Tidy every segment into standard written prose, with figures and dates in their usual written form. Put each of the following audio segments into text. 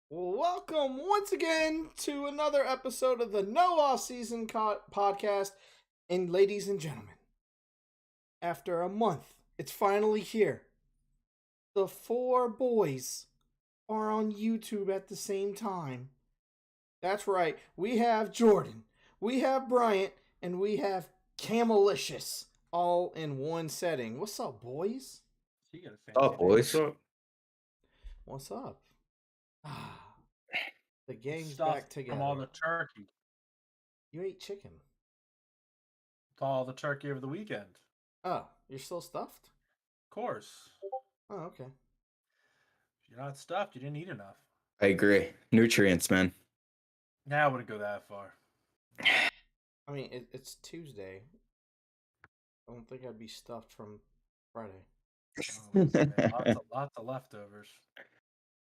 Welcome once again to another episode of the No Offseason podcast. And ladies and gentlemen, after a month, it's finally here. The four boys are on YouTube at the same time. That's right. We have Jordan, we have Bryant, and we have Camelicious all in one setting. What's up, boys? What's up, boys? What's up? The gang's Stuff back together. From all the turkey. You ate chicken. To all the turkey over the weekend. Oh, you're still stuffed? Of course. Oh, okay. If you're not stuffed, you didn't eat enough. I agree. Nutrients, man. Nah, I wouldn't go that far. I mean, it's Tuesday. I don't think I'd be stuffed from Friday. Oh, man, lots of leftovers.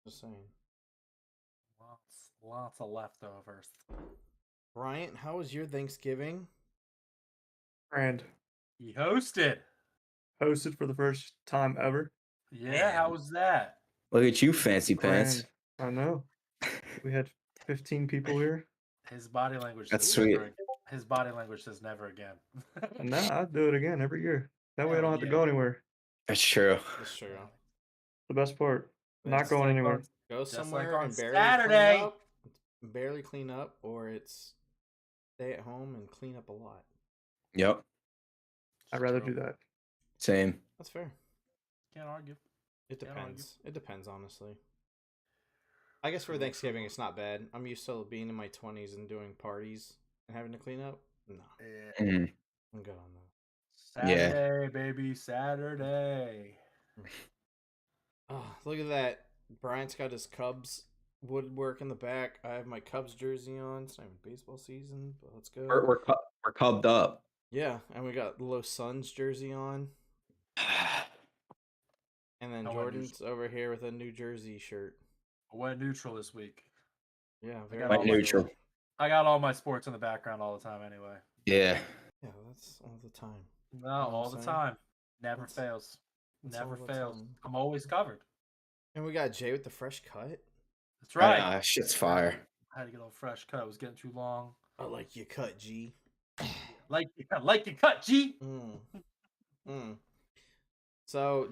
Just saying. Lots of leftovers. Bryant, how was your Thanksgiving? Grand. He hosted. Hosted for the first time ever. Yeah, how was that? Look at you, fancy pants. Grand. I know. We had 15 people here. His body language. That's says sweet. Never, his body language says never again. And now I'll do it again every year. That way I don't have to Yeah. go anywhere. That's true. That's true. The best part. Not Just going like anywhere. on- Go Just like somewhere on and Saturday. barely clean up, or it's stay at home and clean up a lot. Yep. I'd rather do that. Same. That's fair. Can't argue. It Can't argue. depends. It depends, honestly. I guess for Thanksgiving, it's not bad. I'm used to being in my 20s and doing parties and having to clean up. No, Yeah. Mm. I'm good on that. Yeah. Saturday, baby, Saturday. Oh, look at that. Bryant's got his Cubs woodwork in the back. I have my Cubs jersey on. It's not even baseball season, but let's go. We're cubbed up. Yeah, and we got Los Suns jersey on. And then I went Jordan's over here with a New Jersey shirt. I went neutral this week. Yeah, I very got Quite all my- neutral. I got all my sports in the background all the time anyway. Yeah. Yeah, that's all the time. No, what I'm all the saying? time. Never That's- fails. that's Never all the fails. time. I'm always covered. And we got Jay with the fresh cut. That's right. Shit's fire. I had to get a fresh cut. It was getting too long. I like your cut, G. Like your cut, G. So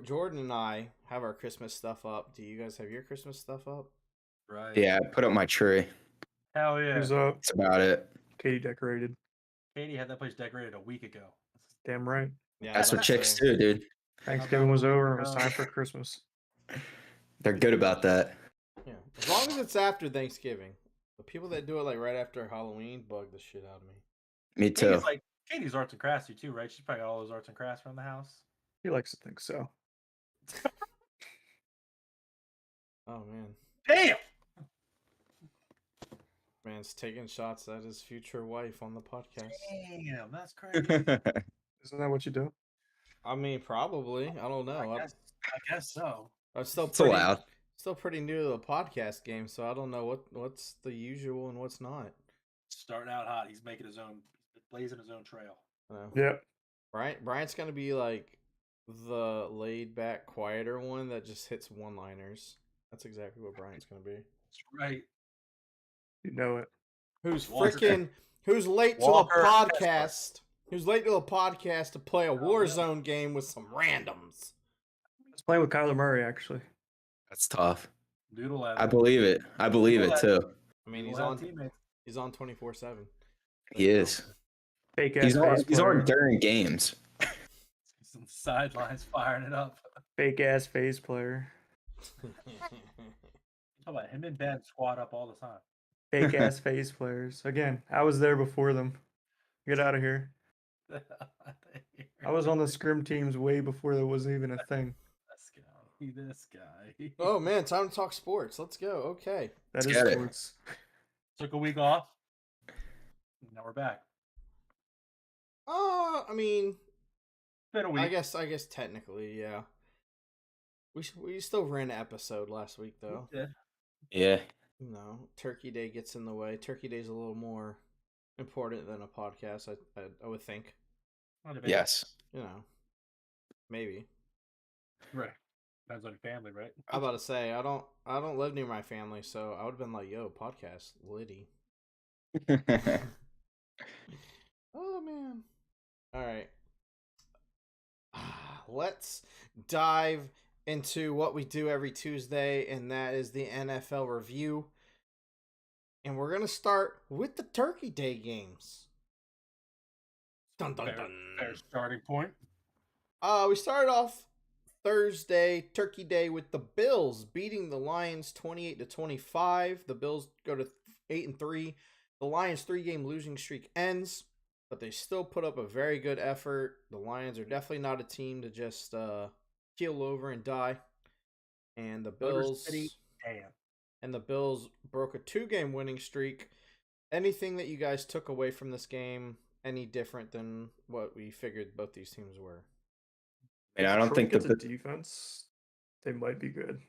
Jordan and I have our Christmas stuff up. Do you guys have your Christmas stuff up? Right. Yeah, I put up my tree. Hell yeah. Who's up? That's about it. Katie decorated. Katie had that place decorated a week ago. Damn right. Yeah, That's what I'd chicks say. do, dude. Thanksgiving was over. It was time for Christmas. They're good about that. Yeah, as long as it's after Thanksgiving. The people that do it like right after Halloween bug the shit out of me. Me too. Katie's arts and craftsy too, right? She's probably got all those arts and crafts around the house. He likes to think so. Oh man, Damn. man's taking shots at his future wife on the podcast. Damn, that's crazy. Isn't that what you do? I mean, probably. I don't know. I guess so. I'm still It's pretty, allowed. still pretty new to the podcast game, so I don't know what's the usual and what's not. Starting out hot. He's making his own, blazing his own trail. You know? Yeah. Bryant's gonna be like the laid back, quieter one that just hits one-liners. That's exactly what Bryant's gonna be. That's right. You know it. Who's Walker. who's late Walker. to the podcast? Who's late to the podcast to play a Warzone game with some randoms? I was playing with Kyler Murray, actually. That's tough. Doodle at I believe it. I believe it too. I mean, teammates. he's on 24/7. He is. Fake ass He's on. face He's player. on during games. He's on the sidelines firing it up. Fake ass face player. How about him and Ben squat up all the time? Fake ass face players. Again, I was there before them. Get out of here. I was on the scrim teams way before there was even a thing. This guy. Oh man, time to talk sports. Let's go. Okay. That Let's is get it. sports. Took a week off. Now we're back. I mean, Been a week. I guess technically, yeah. We still ran an episode last week though. Yeah. Yeah. No, Turkey Day gets in the way. Turkey Day's a little more important than a podcast. I would think. Not a big- Yes. You know, maybe. Right. Depends on your family, right? I'm about to say I don't live near my family, so I would have been like, "Yo, podcast, Liddy." Oh man! All right, let's dive into what we do every Tuesday, and that is the NFL review. And we're gonna start with the Turkey Day games. Dun dun dun. Fair starting point. We started off Thursday, Turkey Day, with the Bills beating the Lions 28-25. The Bills go to 8-3. The Lions' 3-game losing streak ends, but they still put up a very good effort. The Lions are definitely not a team to just keel over and die. And the Bills broke a 2-game winning streak. Anything that you guys took away from this game any different than what we figured both these teams were? And I don't think the defense, they might be good.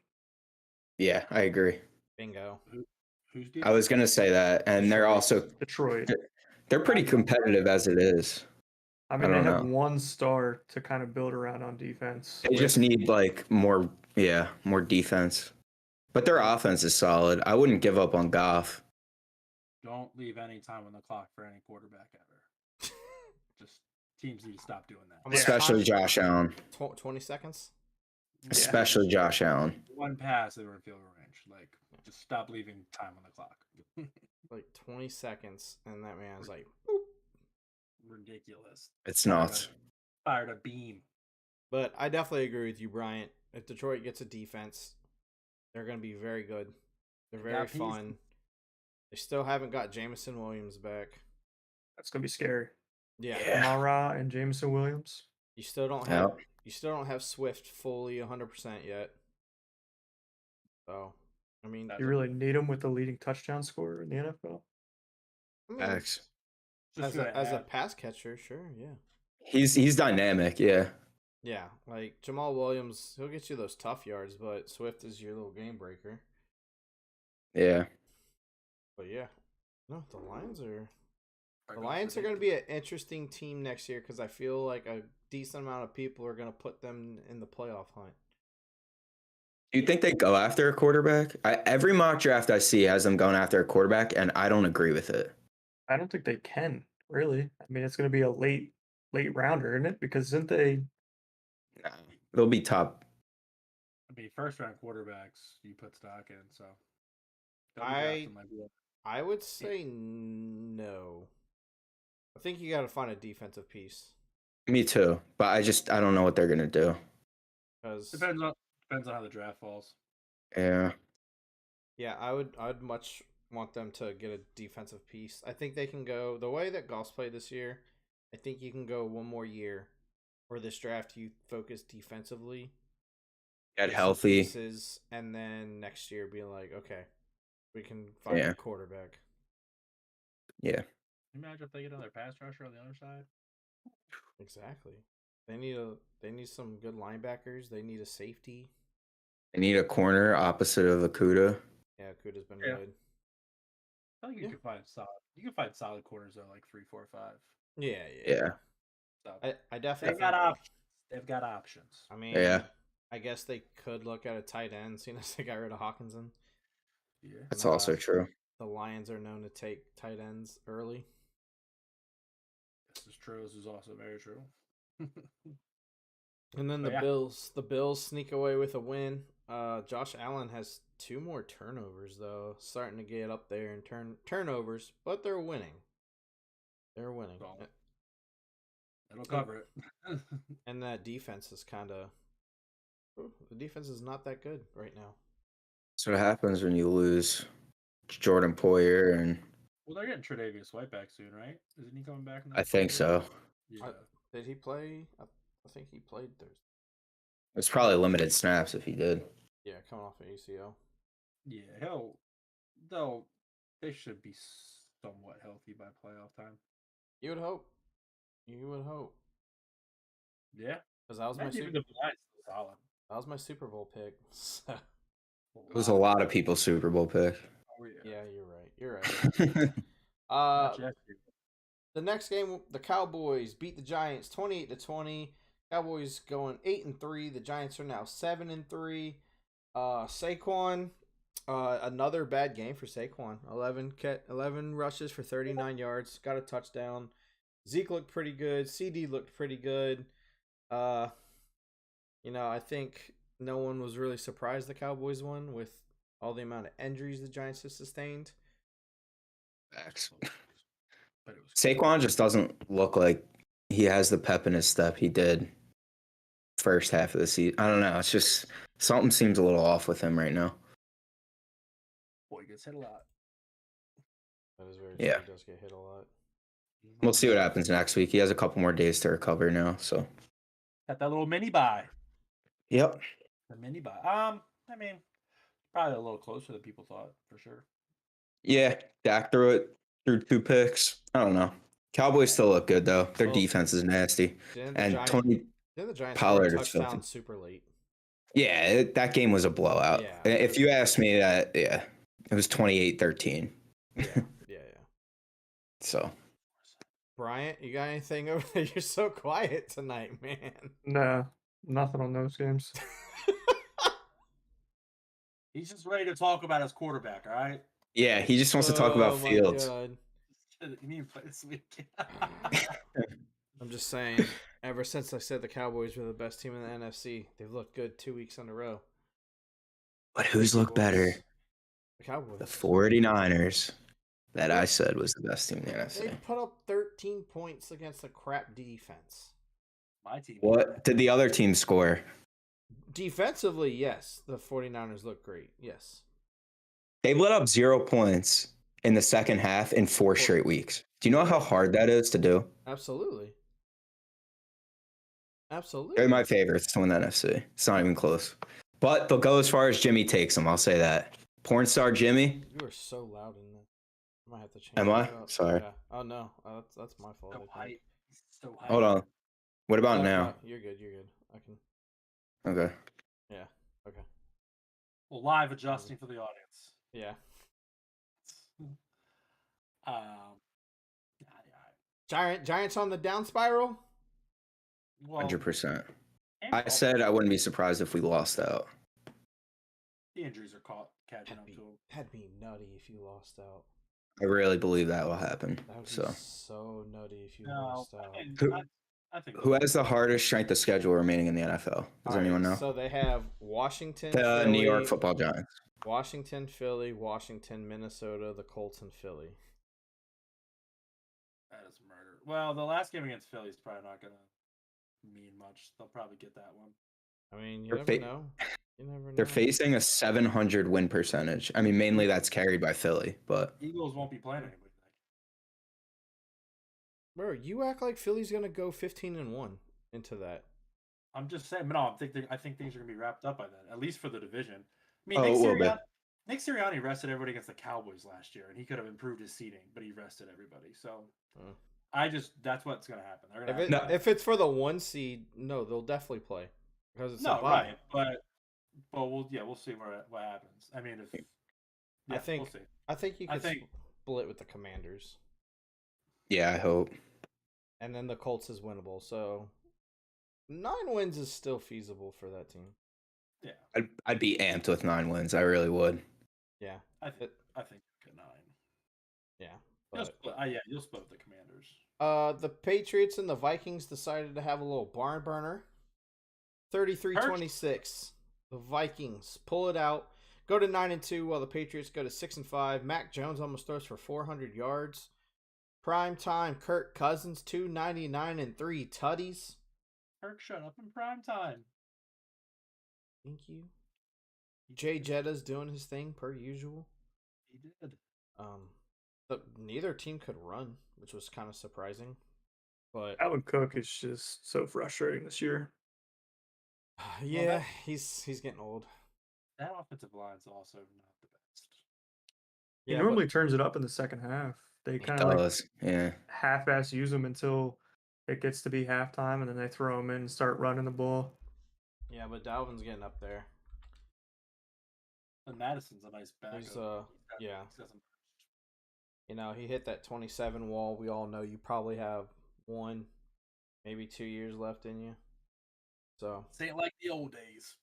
Yeah, I agree. Bingo. Who's I was gonna say that, and they're also Detroit. They're pretty competitive as it is. I mean, I they don't have know. one star to kind of build around on defense. They just need like more defense. But their offense is solid. I wouldn't give up on Goff. Don't leave any time on the clock for any quarterback ever. Just teams need to stop doing that. Especially Josh Allen. 20 seconds? Especially Josh Allen. One pass, they were in field goal range. Like, just stop leaving time on the clock. Like 20 seconds, and that man's like, boop. Ridiculous. It's not. Fired a beam. But I definitely agree with you, Bryant. If Detroit gets a defense, they're going to be very good. They're very fun. They still haven't got Jameson Williams back. That's going to be scary. Yeah. Mara and Jameson Williams. You still don't have Swift fully 100% yet. So, I mean, you really need him with the leading touchdown scorer in the NFL. Facts. As a pass catcher, sure, yeah. He's dynamic, yeah. Yeah, like Jamal Williams, he'll get you those tough yards, but Swift is your little game breaker. Yeah. But yeah, no, the Lions are going to be an interesting team next year because I feel like a decent amount of people are going to put them in the playoff hunt. Do you think they go after a quarterback? Every mock draft I see has them going after a quarterback, and I don't agree with it. I don't think they can, really. I mean, it's going to be a late rounder, isn't it? Because isn't they... Nah, it'll be top. I mean, first-round quarterbacks you put stock in, so... I would say no. I think you got to find a defensive piece. Me too, but I don't know what they're gonna do. Depends on how the draft falls. Yeah. Yeah, I'd much want them to get a defensive piece. I think they can go the way that Goff's played this year. I think you can go one more year, or this draft you focus defensively, Get healthy, pieces, and then next year be like, okay, we can find a quarterback. Yeah. Imagine if they get another pass rusher on the other side. Exactly. They need some good linebackers. They need a safety. They need a corner opposite of Akuda. Yeah, Akuda's been good. I think you can find solid. You can find solid corners though, like 3, 4, 5. Yeah. So, I definitely. They've got options. I mean, I guess they could look at a tight end, seeing as they got rid of Hawkinson. Yeah, that's also true. The Lions are known to take tight ends early. This is true. This is also very true. And then the Bills sneak away with a win. Josh Allen has 2 more turnovers though, starting to get up there in turnovers, but they're winning. It'll cover it. And that defense is the defense is not that good right now. That's what happens when you lose Jordan Poyer and. Well, they're getting Tre'Davious White back soon, right? Isn't he coming back? I think so. Yeah. Did he play? I think he played Thursday. It's probably limited snaps if he did. Yeah, coming off an ACL. Yeah, they should be somewhat healthy by playoff time. You would hope. Yeah, because that was my Super Bowl pick. So. It was a lot of people's Super Bowl pick. Oh, yeah, you're right. The next game, the Cowboys beat the Giants 28-20. Cowboys going 8-3. The Giants are now 7-3. Saquon, another bad game for Saquon. 11 rushes for 39 yards. Got a touchdown. Zeke looked pretty good. CD looked pretty good. I think no one was really surprised the Cowboys won with all the amount of injuries the Giants have sustained. Facts. But it was Saquon just doesn't look like he has the pep in his step he did first half of the season. I don't know. It's just something seems a little off with him right now. Boy gets hit a lot. That is very Yeah. true. He does get hit a lot. We'll see what happens next week. He has a couple more days to recover now. So. Got that little mini bye. Yep. The mini bye. I mean, probably a little closer than people thought for sure. Yeah, Dak threw 2 picks. I don't know. Cowboys still look good though. Their Well, defense is nasty. Didn't And the Tony Giants Pollard score a is touchdown filthy. super late? Yeah, that game was a blowout. Yeah. If you ask me that, yeah, it was 28-13. Yeah. So Bryant, you got anything over there? You're so quiet tonight, man. No, nothing on those games. He's just ready to talk about his quarterback, all right? yeah, he just wants to talk about my Fields. God. You need to play this week. I'm just saying, ever since I said the Cowboys were the best team in the NFC, they've looked good 2 weeks in a row. But who's looked better? The Cowboys. The 49ers that I said was the best team in the They NFC. put up 13 points against a crap defense. My team. What did the other team score? Defensively, yes, the 49ers look great. Yes. They let up 0 points in the second half in 4 straight weeks. Do you know how hard that is to do? Absolutely. They're my favorites to win the NFC. It's not even close. But they'll go as far as Jimmy takes them. I'll say that. Porn star Jimmy. You are so loud in there. I might have to change Am I? it up. Sorry. Yeah. Oh, no. That's my fault. So I think. hype. So hype. Hold on. What about No, now? no, you're good. I can. Okay. Yeah. Okay. Well, live adjusting for the audience. Yeah. Giants on the down spiral? Well, 100%. and I said I wouldn't be surprised if we lost out. the injuries are catching up to him. That'd be nutty if you lost out. I really believe that will happen. That would be So, so nutty if you No, lost out. I think who has the hardest strength of schedule remaining in the NFL? Does All anyone right, know? So they have Washington, The Philly, New York Football Giants. Washington, Philly, Washington, Minnesota, the Colts, and Philly. that is murder. Well, the last game against Philly is probably not going to mean much. They'll probably get that one. I mean, you They're never know. You never know. They're facing a 700 win percentage. I mean, mainly that's carried by Philly, but Eagles won't be playing anybody. Bro, you act like Philly's gonna go 15-1 into that. I'm just saying, but no, I think things are going to be wrapped up by then, at least for the division. I mean, Oh, Nick Sirianni rested everybody against the Cowboys last year, and he could have improved his seating, but he rested everybody. So that's what's going to happen. They're gonna If it's for the 1 seed, no, they'll definitely play because it's a bye. right, but we'll see what happens. I mean, I think we'll see. I think you could split with the Commanders, yeah, I hope. and then the Colts is winnable. So 9 wins is still feasible for that team. Yeah, I'd be amped with 9 wins. I really would. Yeah, I think get 9. Yeah, You'll but split with the Commanders. the Patriots and the Vikings decided to have a little barn burner. 33-26. The Vikings pull it out, go to 9-2, while the Patriots go to 6-5. Mac Jones almost throws for 400 yards. Prime time, Kirk Cousins 299 and 3 tutties. Kirk shut up in prime time. Thank you. Jay Jetta's doing his thing per usual. He did. But neither team could run, which was kind of surprising. But Alvin Cook is just so frustrating this year. yeah, he's getting old. That offensive line's also not the best. He normally turns it up in the second half. They kind of half-ass use him until it gets to be halftime, and then they throw him in and start running the ball. Yeah, but Dalvin's getting up there. And Madison's a nice backup. He's he hit that 27 wall. We all know you probably have 1, maybe 2 years left in you. So this ain't like the old days.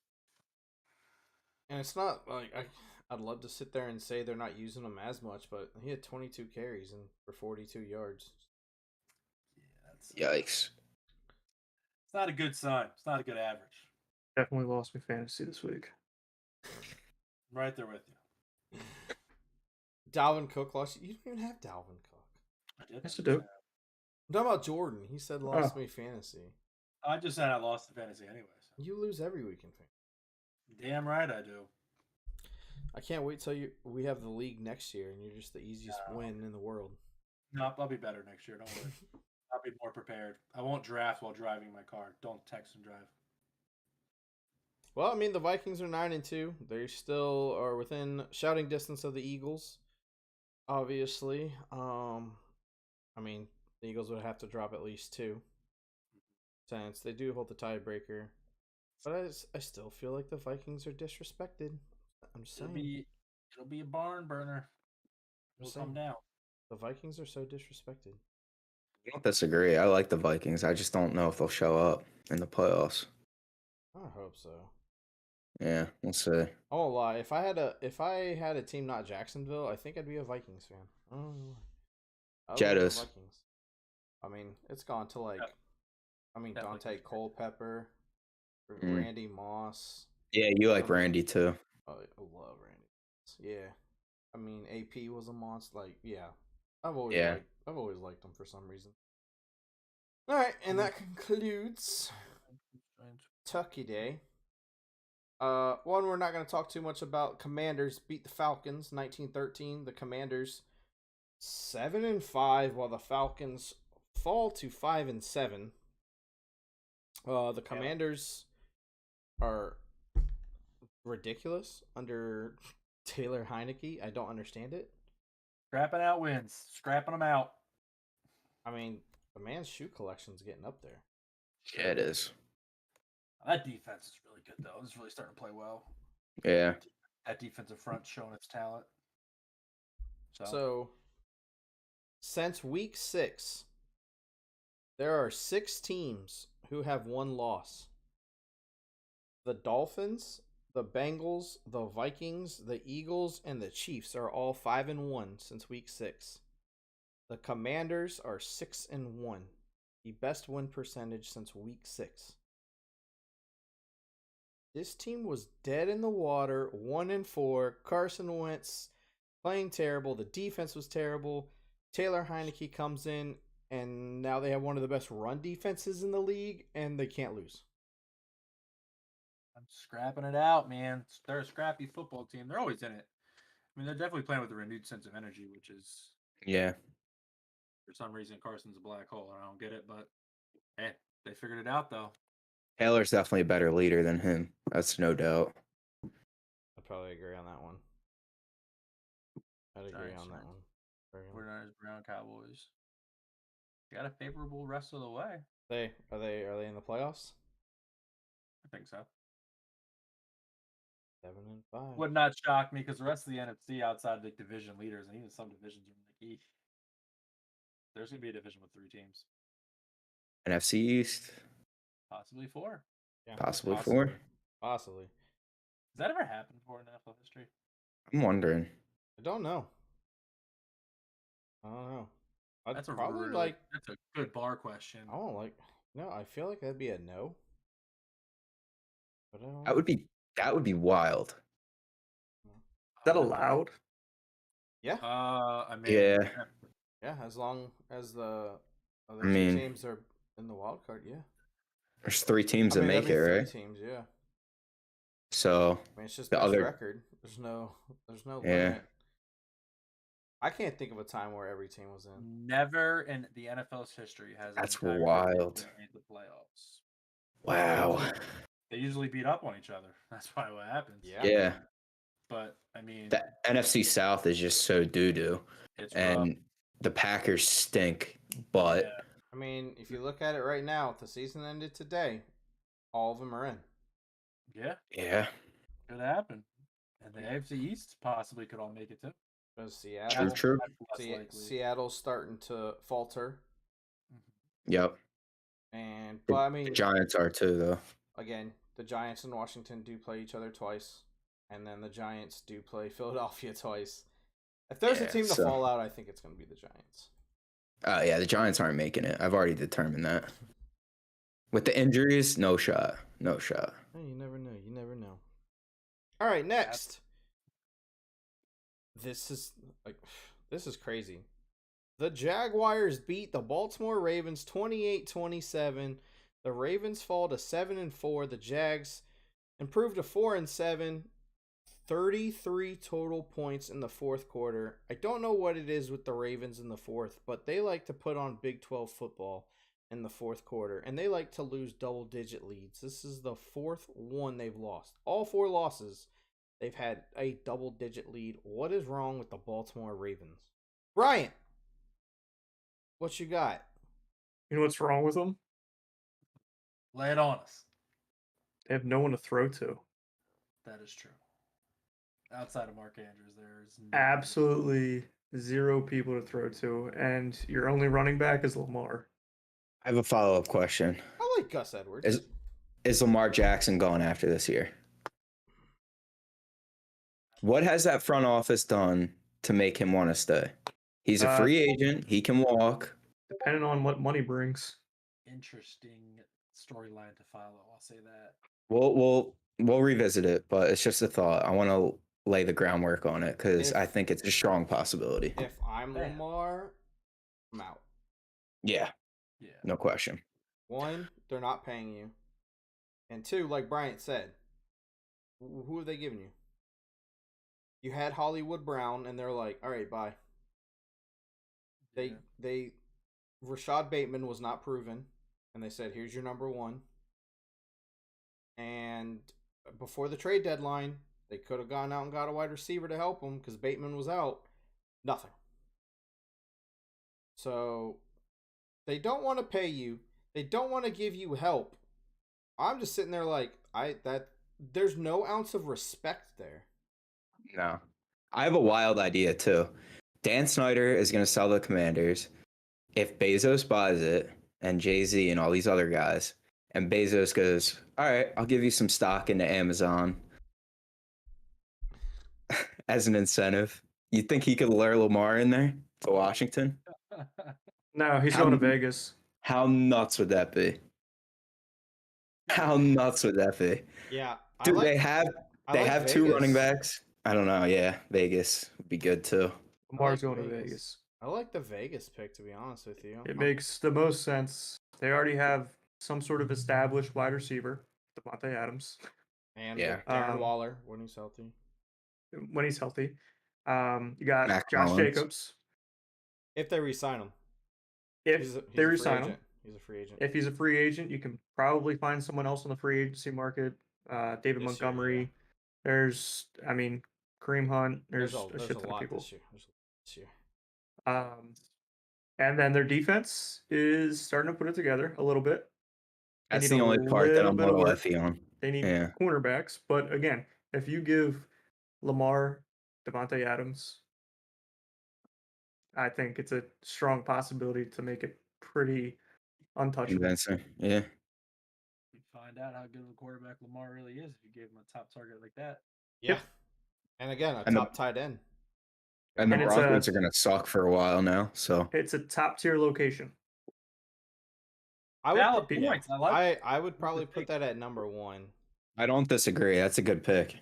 And it's not like I'd love to sit there and say they're not using him as much, but he had 22 carries and for 42 yards. Yeah, Yikes. It's not a good sign. It's not a good average. Definitely lost me fantasy this week. I'm right there with you. Dalvin Cook lost. You don't even have Dalvin Cook. I did. Yes, I do. I'm talking about Jordan. He said lost me fantasy. I just said I lost the fantasy anyway. So. You lose every week in fantasy. Damn right I do. I can't wait till we have the league next year and you're just the easiest win in the world. No, I'll be better next year. Don't worry. I'll be more prepared. I won't draft while driving my car. Don't text and drive. Well, I mean, the Vikings are 9-2. They still are within shouting distance of the Eagles. Obviously, I mean, the Eagles would have to drop at least 2, since they do hold the tiebreaker. But I still feel like the Vikings are disrespected. I'm just saying. It'll be a barn burner. It'll come down. The Vikings are so disrespected. I don't disagree. I like the Vikings. I just don't know if they'll show up in the playoffs. I hope so. Yeah, we'll see. I won't lie. If I had a team not Jacksonville, I think I'd be a Vikings fan. I don't know why. Jettas. Vikings. I mean, it's gone to like, Dante Culpepper, Randy Moss. Yeah, you like Randy too. I love Randy. Yeah, I mean AP was a monster. Like, yeah, I've always liked him for some reason. All right, and that concludes Tucky Day. One we're not going to talk too much about. Commanders beat the Falcons 19-13. The Commanders 7-5, while the Falcons fall to 5-7. The Commanders are ridiculous under Taylor Heineke. I don't understand it. Scrapping out wins. Scrapping them out. I mean, the man's shoe collection's getting up there. Yeah, it is. That defense is really good, though. It's really starting to play well. Yeah. That defensive front showing its talent. So since week 6, there are 6 teams who have 1 loss. The Dolphins, the Bengals, the Vikings, the Eagles, and the Chiefs are all 5-1 since week 6. The Commanders are 6-1, the best win percentage since week 6. This team was dead in the water, 1-4. Carson Wentz playing terrible. The defense was terrible. Taylor Heineke comes in, and now they have one of the best run defenses in the league, and they can't lose. I'm scrapping it out, man. They're a scrappy football team. They're always in it. I mean, they're definitely playing with a renewed sense of energy, which is... Yeah. For some reason, Carson's a black hole. I don't get it, but hey, they figured it out, though. Taylor's definitely a better leader than him. That's no doubt. I'd probably agree on that one. I'd agree on that one. 49ers, Brown, Cowboys. They got a favorable rest of the way. Are they in the playoffs? I think so. 7-5. Would not shock me because the rest of the NFC outside the division leaders and even some divisions are like, there's going to be a division with 3 teams. NFC East. Possibly 4. Yeah, possibly 4. Possibly. Has that ever happened before in NFL history? I'm wondering. I don't know. That's probably that's a good bar question. I feel like that'd be a no. But that would be wild. Is that allowed? Yeah. I mean, yeah, as long as the other 2 teams are in the wild card, yeah. There's 3 teams that make it, right? 3 teams, yeah. So it's just the best other record. There's no limit. I can't think of a time where every team was in. Never in the NFL's history has that's wild. made the playoffs. Wow. They usually beat up on each other. That's probably what happens. Yeah. But I mean, the NFC South is just so doo-doo. And rough. the Packers stink, but I mean, if you look at it right now, if the season ended today, all of them are in. Yeah. Yeah. Could happen. And the AFC East possibly could all make it too. Because Seattle, True. Seattle's starting to falter. Yep. But I mean, the Giants are too, though. again, the Giants and Washington do play each other twice, and then the Giants do play Philadelphia twice. If there's a team to fall out, I think it's going to be the Giants. Yeah, the Giants aren't making it. I've already determined that. With the injuries, no shot. No shot. Hey, you never know. You never know. All right, next. This is crazy. The Jaguars beat the Baltimore Ravens 28-27. The Ravens fall to 7-4. The Jags improved to 4-7. 33 total points in the fourth quarter. I don't know what it is with the Ravens in the fourth, but they like to put on Big 12 football in the fourth quarter, and they like to lose double-digit leads. This is the fourth one they've lost. All 4 losses, they've had a double-digit lead. What is wrong with the Baltimore Ravens? Bryant, what you got? You know what's wrong with them? Lay it on us. They have no one to throw to. That is true. Outside of Mark Andrews, there's absolutely 0 people to throw to, and your only running back is Lamar. I have a follow-up question. I like Gus Edwards. Is Lamar Jackson gone after this year? What has that front office done to make him want to stay? He's a free agent. He can walk. Depending on what money brings. Interesting storyline to follow. I'll say that. We'll revisit it, but it's just a thought. I want to lay the groundwork on it because I think it's a strong possibility. If I'm Lamar, I'm out. Yeah, no question. 1, they're not paying you. And 2, like Bryant said, who have they given you? You had Hollywood Brown, and they're like, all right, bye. Rashad Bateman was not proven, and they said, here's your number 1. And before the trade deadline, they could have gone out and got a wide receiver to help them because Bateman was out. Nothing. So they don't want to pay you. They don't want to give you help. I'm just sitting there like there's no ounce of respect there. No. I have a wild idea too. Dan Snyder is going to sell the Commanders. If Bezos buys it, and Jay-Z and all these other guys, and Bezos goes, all right, I'll give you some stock into Amazon as an incentive. You think he could lure Lamar in there to Washington? No, he's going to Vegas. How nuts would that be? How nuts would that be? Yeah. Dude, they have Vegas. 2 running backs. I don't know. Yeah, Vegas would be good too. Lamar's going to Vegas. I like the Vegas pick, to be honest with you. It makes the most sense. They already have some sort of established wide receiver, Devontae Adams. And Darren Waller when he's healthy. You got Mac Josh Collins. Jacobs. If they re-sign him. If they re-sign him. He's a free agent. If he's a free agent, you can probably find someone else on the free agency market. David Montgomery. There's, Kareem Hunt. There's a shit ton of people. This year. And then their defense is starting to put it together a little bit. That's the only part that I'm a little iffy on. They need cornerbacks, but again, if you give Lamar, Devontae Adams, I think it's a strong possibility to make it pretty untouchable. Convincing. Yeah. You find out how good of a quarterback Lamar really is if you gave him a top target like that. Yeah. And again, top tight end. And the Broncos are going to suck for a while now. So it's a top tier location. I would probably put that at number 1. I don't disagree. That's a good pick.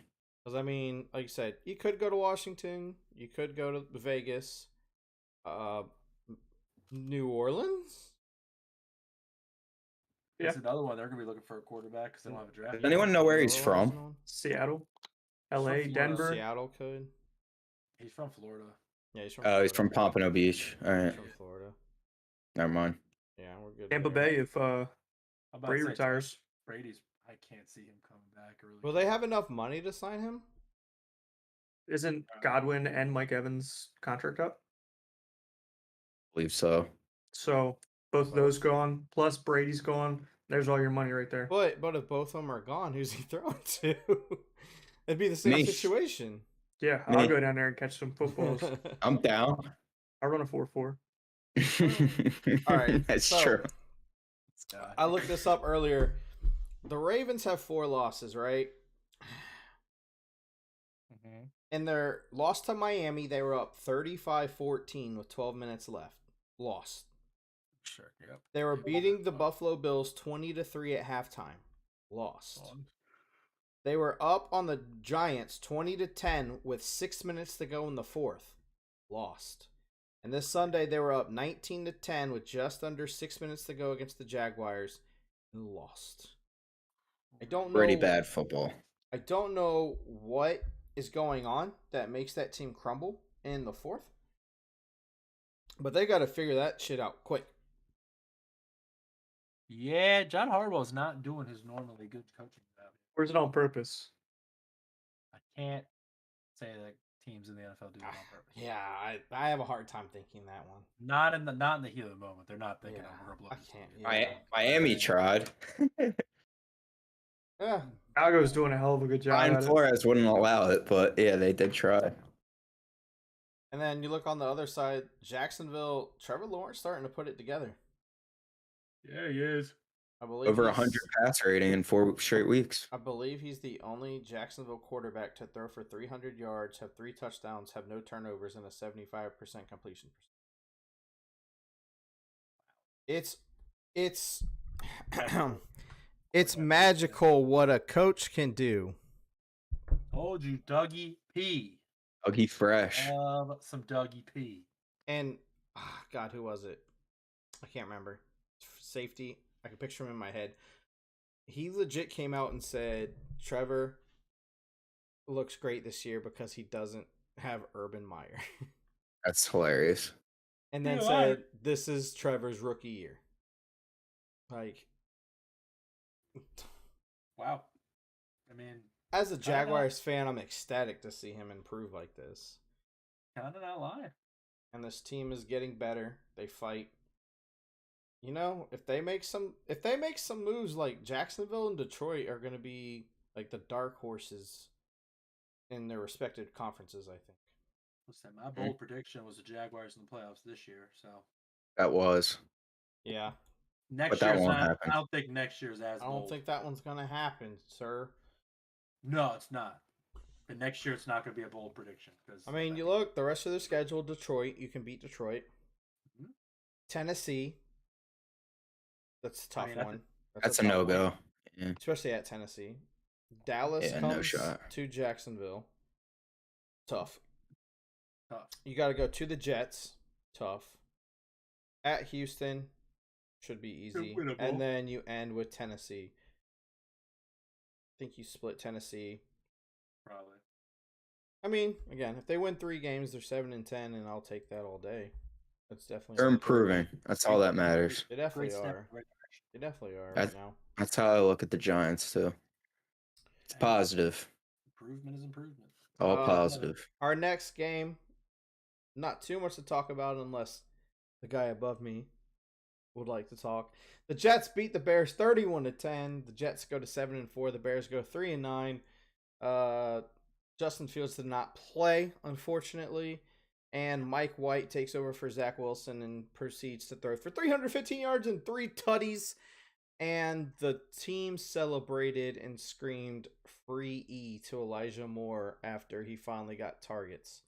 Because like you said, you could go to Washington. You could go to Vegas. New Orleans. That's another one. They're going to be looking for a quarterback because they don't have a draft. Does anyone know where he's from? Seattle, LA, Denver. Seattle could. He's from Florida. Yeah, he's from. Oh, he's from Pompano Beach. All right. He's from Florida. Never mind. Yeah, we're good. Tampa Bay if Brady retires. Brady's. I can't see him coming back. Will they have enough money to sign him? Isn't Godwin and Mike Evans contract up? I believe so. So both of those gone, plus Brady's gone. There's all your money right there. But if both of them are gone, who's he throwing to? It'd be the same situation. Yeah, I'll go down there and catch some footballs. I'm down. I'll run a 4-4. All right, that's true. I looked this up earlier. the Ravens have 4 losses, right? Mm-hmm. In their loss to Miami, they were up 35-14 with 12 minutes left. Lost. Sure. Yep. They were beating the Buffalo Bills 20-3 at halftime. Lost. They were up on the Giants 20-10 with 6 minutes to go in the fourth. Lost. And this Sunday they were up 19-10 with just under 6 minutes to go against the Jaguars and lost. I don't know. Pretty bad football. I don't know what is going on that makes that team crumble in the fourth. But they got to figure that shit out quick. Yeah, John Harbaugh's not doing his normally good coaching job. Or is it on purpose? I can't say that teams in the NFL do it on purpose. Yeah, I have a hard time thinking that one. Not in the heat of the moment. They're not thinking, Yeah, we're gonna blow I this can't. game. Yeah. Miami tried. Yeah. Chicago's doing a hell of a good job. Brian Flores wouldn't allow it, but yeah, they did try. And then you look on the other side, Jacksonville, Trevor Lawrence starting to put it together. Yeah, he is. I believe Over 100 pass rating in 4 straight weeks. I believe he's the only Jacksonville quarterback to throw for 300 yards, have 3 touchdowns, have no turnovers, and a 75% completion percentage. It's magical what a coach can do. Told you, Dougie P. Dougie Fresh. Some Dougie P. And God, who was it? I can't remember. Safety. I can picture him in my head. He legit came out and said, Trevor looks great this year because he doesn't have Urban Meyer. That's hilarious. And then said, this is Trevor's rookie year. Like, wow. I mean, as a Jaguars fan, I'm ecstatic to see him improve like this. Kind of not lying. And this team is getting better. They fight. You know, if they make some moves, like Jacksonville and Detroit are going to be like the dark horses in their respective conferences, I think. Listen, my bold prediction was the Jaguars in the playoffs this year, so That was. Yeah. Next But that year's won't not. happen. I don't think next year's as. I don't bold. think that one's going to happen, sir. No, it's not. But next year, it's not going to be a bold prediction. I mean, you look the rest of their schedule. Detroit, you can beat Detroit. Mm-hmm. Tennessee, that's a tough one. That's a no-go. Yeah. Especially at Tennessee. Dallas comes to Jacksonville. Tough. You got to go to the Jets. Tough. At Houston, should be easy. And then you end with Tennessee. I think you split Tennessee. Probably. I mean, again, if they win 3 games, they're 7-10, and I'll take that all day. That's definitely. They're improving. That's all that matters. They definitely are. They definitely are right now. That's how I look at the Giants too. It's positive. Improvement is improvement. All positive. Our next game, not too much to talk about unless the guy above me would like to talk. The Jets beat the Bears 31-10. The Jets go to 7-4. The Bears go 3-9. Justin Fields did not play, unfortunately. And Mike White takes over for Zach Wilson and proceeds to throw for 315 yards and 3 tutties. And the team celebrated and screamed free E to Elijah Moore after he finally got targets.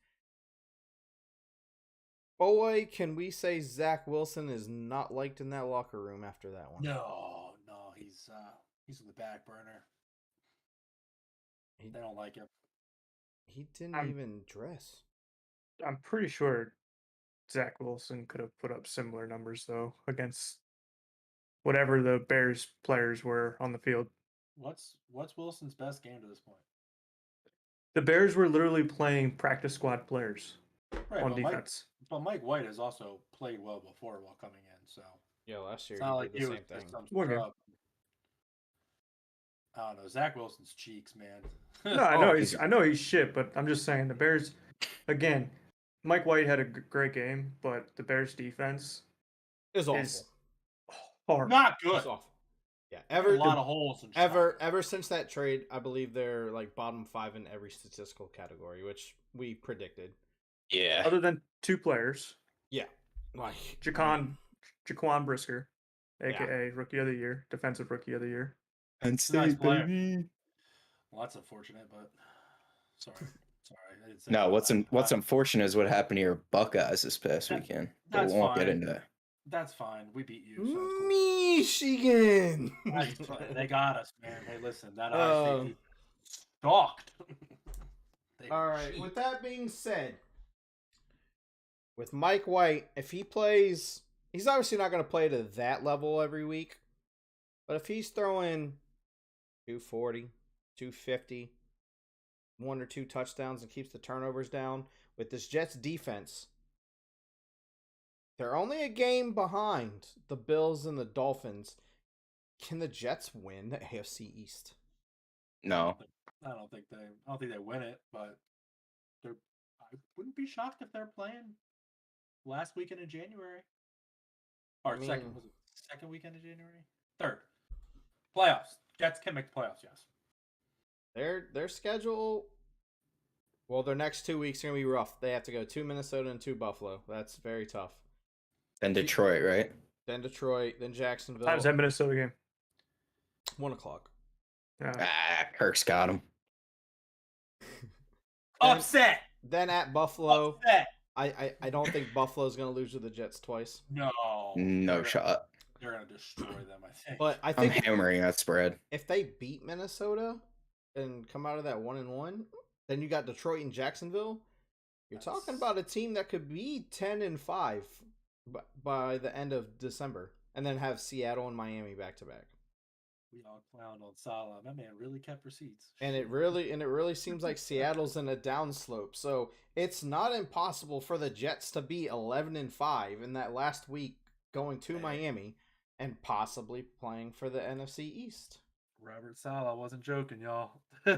Boy, can we say Zach Wilson is not liked in that locker room after that one? No, he's on the back burner. They don't like him. He didn't even dress. I'm pretty sure Zach Wilson could have put up similar numbers, though, against whatever the Bears players were on the field. What's Wilson's best game to this point? The Bears were literally playing practice squad players on defense. But Mike White has also played well before while coming in, so. Yeah, last year he did the did same thing. I don't know. Zach Wilson's cheeks, man. No, I know he's shit, but I'm just saying the Bears, again, Mike White had a great game, but the Bears defense is awful. Hard. Not good. It's awful. Yeah, a lot of holes. Ever since that trade, I believe they're like bottom 5 in every statistical category, which we predicted. Yeah. Other than 2 players. Yeah. Like Jaquan Brisker, aka Rookie of the Year, Defensive Rookie of the Year. Penn He's a nice State, player. baby. Well, that's unfortunate, but sorry. I didn't say No, that. what's unfortunate is what happened to your Buckeyes this past weekend. But That's we won't get fine. into that. That's fine. We beat you, so it's cool. Michigan. That's fine. They got us, man. Hey, listen, that Ohio State stalked. All right. With that being said, with Mike White, if he plays, he's obviously not going to play to that level every week. But if he's throwing 240, 250, 1 or 2 touchdowns and keeps the turnovers down with this Jets defense, they're only a game behind the Bills and the Dolphins. Can the Jets win the AFC East? No. I don't think they win it, but I wouldn't be shocked if they're playing last weekend in January. Or second weekend in January? Third. Playoffs. Jets can make the playoffs, yes. Their schedule, well, their next 2 weeks are going to be rough. They have to go to Minnesota and to Buffalo. That's very tough. Then Detroit, right? Then Detroit, then Jacksonville. Time's that Minnesota game? 1 o'clock. Kirk's got him. Upset! Then at Buffalo. Upset! I don't think Buffalo's going to lose to the Jets twice. No shot. They're going to destroy them, I think. But I I'm think hammering that spread. if they beat Minnesota and come out of that 1-1, then you got Detroit and Jacksonville. You're talking about a team that could be 10-5 by the end of December, and then have Seattle and Miami back to back. We all clowned on Salah. That man really kept receipts. And it really seems like Seattle's in a downslope. So it's not impossible for the Jets to be 11-5 in that last week, going to Miami and possibly playing for the NFC East. Robert Salah wasn't joking, y'all. Hey,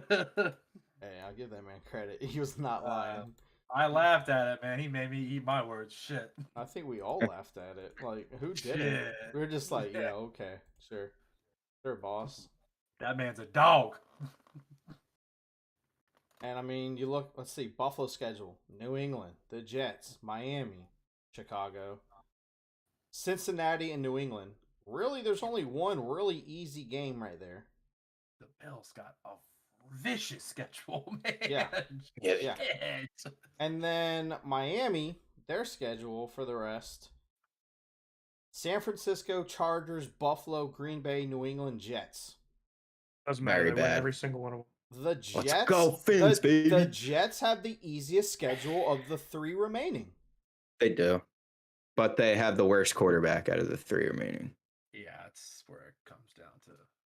I'll give that man credit. He was not lying. I laughed at it, man. He made me eat my words. Shit. I think we all laughed at it. Like, who did it? We were just like, yeah, okay, sure. Sure, boss. That man's a dog. And I mean, you look, let's see, Buffalo schedule, New England, the Jets, Miami, Chicago, Cincinnati, and New England. Really, there's only one really easy game right there. The Bills got a vicious schedule, man. Yeah. And then Miami, their schedule for the rest: San Francisco, Chargers, Buffalo, Green Bay, New England, Jets. Doesn't matter. They win every single one of them. The Jets, Let's go, Fins, baby. The Jets have the easiest schedule of the 3 remaining. They do. But they have the worst quarterback out of the 3 remaining. Yeah, that's where it comes down to.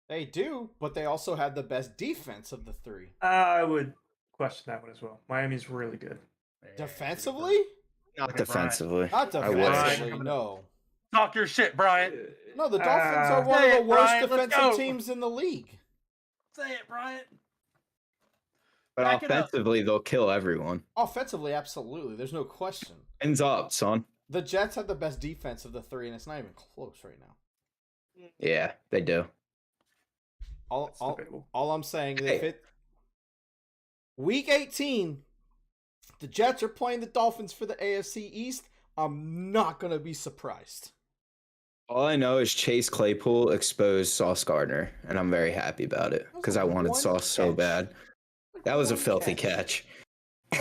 They do, but they also have the best defense of the 3. I would question that one as well. Miami's really good. Defensively? Not defensively. Not defensively, no. Talk your shit, Brian. No, the Dolphins are one of the worst Brian, defensive teams in the league. Say it, Brian. But Back it up. offensively, they'll kill everyone. Offensively, absolutely. There's no question. Ends up, son. The Jets have the best defense of the 3, and it's not even close right now. Yeah, they do. All I'm saying is, if it week 18, the Jets are playing the Dolphins for the AFC East, I'm not gonna be surprised. All I know is Chase Claypool exposed Sauce Gardner, and I'm very happy about it because I wanted Sauce so bad. That was a filthy catch. I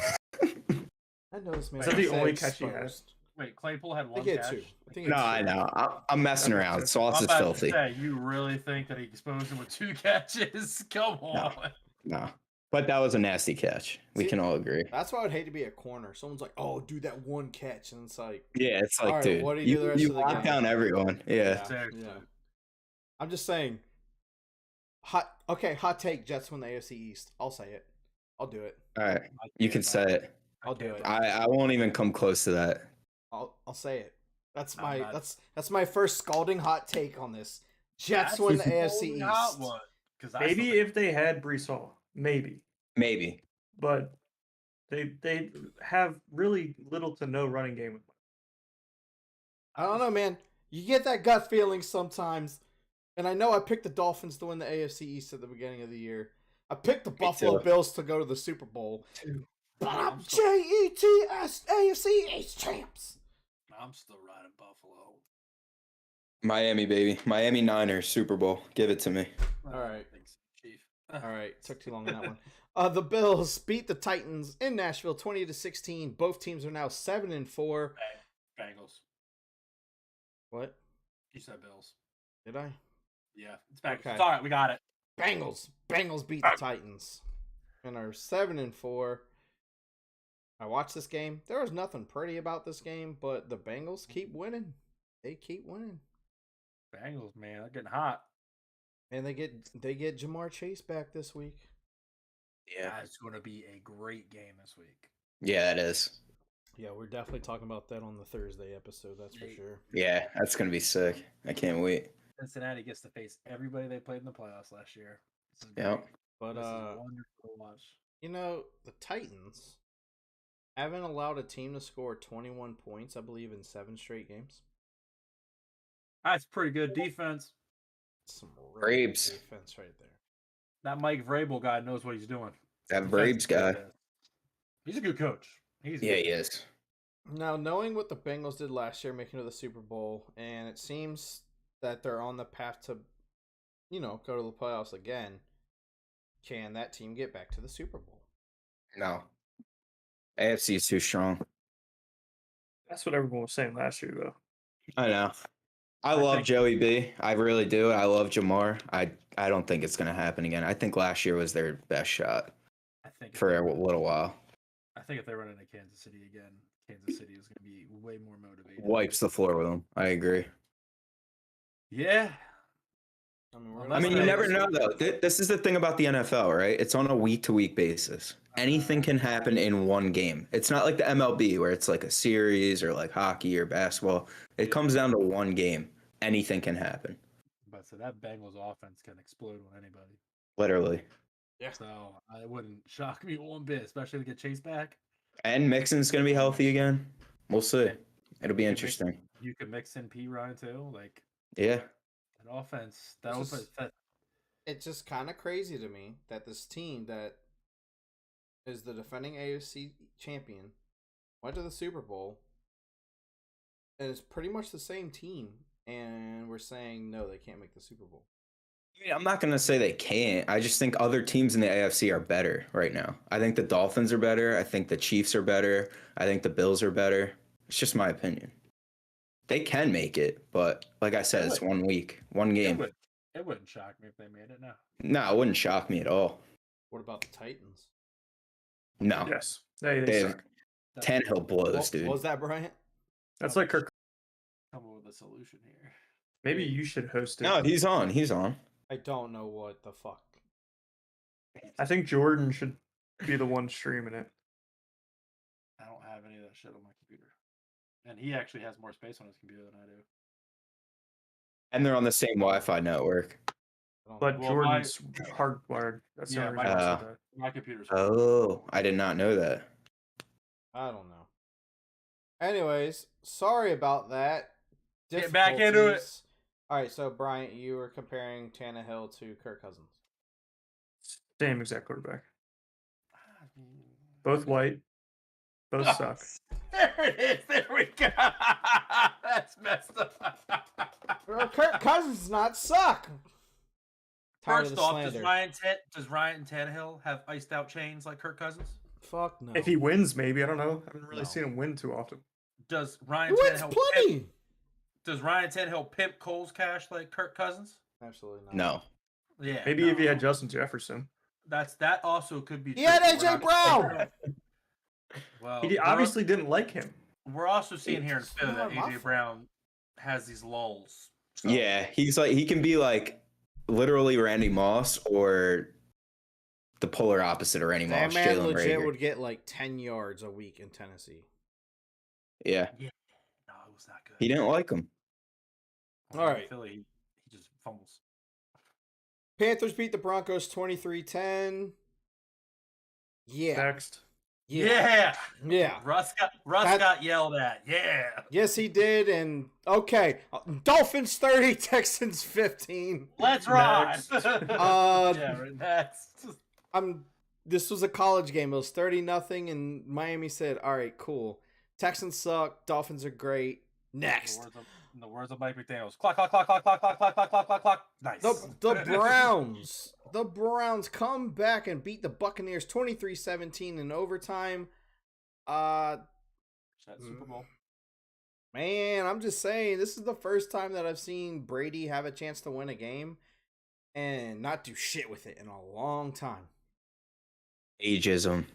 know this man. Is that the only catch he has? Wait, Claypool had I one think catch? two. No, I know. I'm messing around. Sauce I'm is about filthy. to say, you really think that he exposed him with 2 catches? Come on. No. But that was a nasty catch. We can all agree. That's why I would hate to be a corner. Someone's like, "Oh, do that one catch," and it's like, Yeah, it's like, all right, dude, what do you do the rest you of the lock game? down everyone. Yeah. Exactly. I'm just saying. Hot take. Jets win the AFC East. I'll say it. I'll do it. All right. You can say it. I'll do it. I won't even come close to that. I'll say it. That's my first scalding hot take on this. Jets win the AFC East. Maybe if they had Brees Hall, maybe. But they have really little to no running game. I don't know, man. You get that gut feeling sometimes, and I know I picked the Dolphins to win the AFC East at the beginning of the year. I picked the Buffalo Bills to go to the Super Bowl. But I'm JETS AFC East champs. I'm still riding Buffalo. Miami, baby. Miami Niners, Super Bowl. Give it to me. All right. Thanks, Chief. All right, took too long on that one. The Bills beat the Titans in Nashville 20-16. Both teams are now 7-4. Bengals. What? You said Bills. Did I? Yeah, it's Bengals. Okay. It's all right. We got it. Bengals beat the Titans and are 7-4. I watched this game. There was nothing pretty about this game, but the Bengals keep winning. They keep winning. Bengals, man, they're getting hot. And they get Jamar Chase back this week. Yeah. That's going to be a great game this week. Yeah, it is. Yeah, we're definitely talking about that on the Thursday episode, that's for sure. Yeah, that's going to be sick. I can't wait. Cincinnati gets to face everybody they played in the playoffs last year. This is Yeah. great. But This is wonderful to watch. you know, the Titans haven't allowed a team to score 21 points, I believe, in 7 straight games. That's pretty good defense. Some really Braves. good defense right there. That Mike Vrabel guy knows what he's doing. That Braves guy. He's a good coach. Yeah, he is. Now, knowing what the Bengals did last year, making it to the Super Bowl, and it seems that they're on the path to, go to the playoffs again, can that team get back to the Super Bowl? No. AFC is too strong. That's what everyone was saying last year, though. I know. I love think- Joey B. I really do. I love Jamar. I don't think it's going to happen again. I think last year was their best shot I think for a little while. I think if they run into Kansas City again, Kansas City is going to be way more motivated. Wipes the floor with them. I agree. Yeah. I mean, you That's never nice. know, though. This is the thing about the NFL, right? It's on a week-to-week basis. Anything can happen in one game. It's not like the MLB where it's like a series or like hockey or basketball. It comes down to one game. Anything can happen. But so that Bengals offense can explode on anybody. Literally. So it wouldn't shock me one bit, especially to get Chase back. And Mixon's going to be healthy again. We'll see. It'll be You can interesting. You could mix in P. Ryan too. Like Yeah. that offense. That It's offense. just- It's just kind of crazy to me that this team that is the defending AFC champion went to the Super Bowl, and it's pretty much the same team, and we're saying, no, they can't make the Super Bowl. I mean, I'm not going to say they can't. I just think other teams in the AFC are better right now. I think the Dolphins are better. I think the Chiefs are better. I think the Bills are better. It's just my opinion. They can make it, but like I said, it's 1 week, one game. It wouldn't shock me if they made it now. No, it wouldn't shock me at all. What about the Titans? No. Yes. They They- suck. Tannehill blows, What dude. was that, Bryant? That's like Kirk. Come up with a solution here. Maybe you should host it. No, he's on. He's on. I don't know what the fuck. I think Jordan should be the one streaming it. I don't have any of that shit on my computer, and he actually has more space on his computer than I do. And they're on the same Wi-Fi network. I don't But know. Well, my- Jordan's hardwired. That's the Yeah, only my- reason I said that. My computer's. Oh, I did not know that. I don't know. Anyways, sorry about that. Get back into it. Difficulties. All right, so Bryant, you were comparing Tannehill to Kirk Cousins. Same exact quarterback. I mean, Both white. Both Oh, suck. There it is. There we go. That's messed up. Well, Kirk Cousins does not suck. Tired of First the off, slander. does Ryan Tannehill have iced out chains like Kirk Cousins? Fuck no. If he wins, maybe. I don't know. I haven't really No. seen him win too often. Does He Ryan wins Tannehill plenty. Does Ryan Tannehill pimp Cole's cash like Kirk Cousins? Absolutely not. No. Yeah. Maybe if he had no. Justin Jefferson. That also could be. He had true, but we're AJ not- Brown. Well, He obviously didn't like him. we're also seeing here in It's Philly that not my AJ fault. Brown has these lulls. So- Yeah, he can be like literally Randy Moss or the polar opposite of Randy That Moss, man Jalen legit Reagor. would get like 10 yards a week in Tennessee. Yeah, No, it was not good. he didn't like him. All right. Philly, he just fumbles. Panthers beat the Broncos 23-10. Yeah. Next. Yeah. Yeah. Russ That- got yelled at. Yeah. Yes, he did. And okay, Dolphins 30, Texans 15. Let's ride. Next. Yeah, right, next. This was a college game. It was 30-0, and Miami said, "All right, cool. Texans suck. Dolphins are great. Next, In the words of Mike McDaniels, clock, clock, clock, clock, clock, clock, clock, clock, clock, clock, clock. Nice. The Browns come back and beat the Buccaneers 23-17 in overtime. That Super Bowl. Man, I'm just saying, this is the first time that I've seen Brady have a chance to win a game and not do shit with it in a long time. Ageism.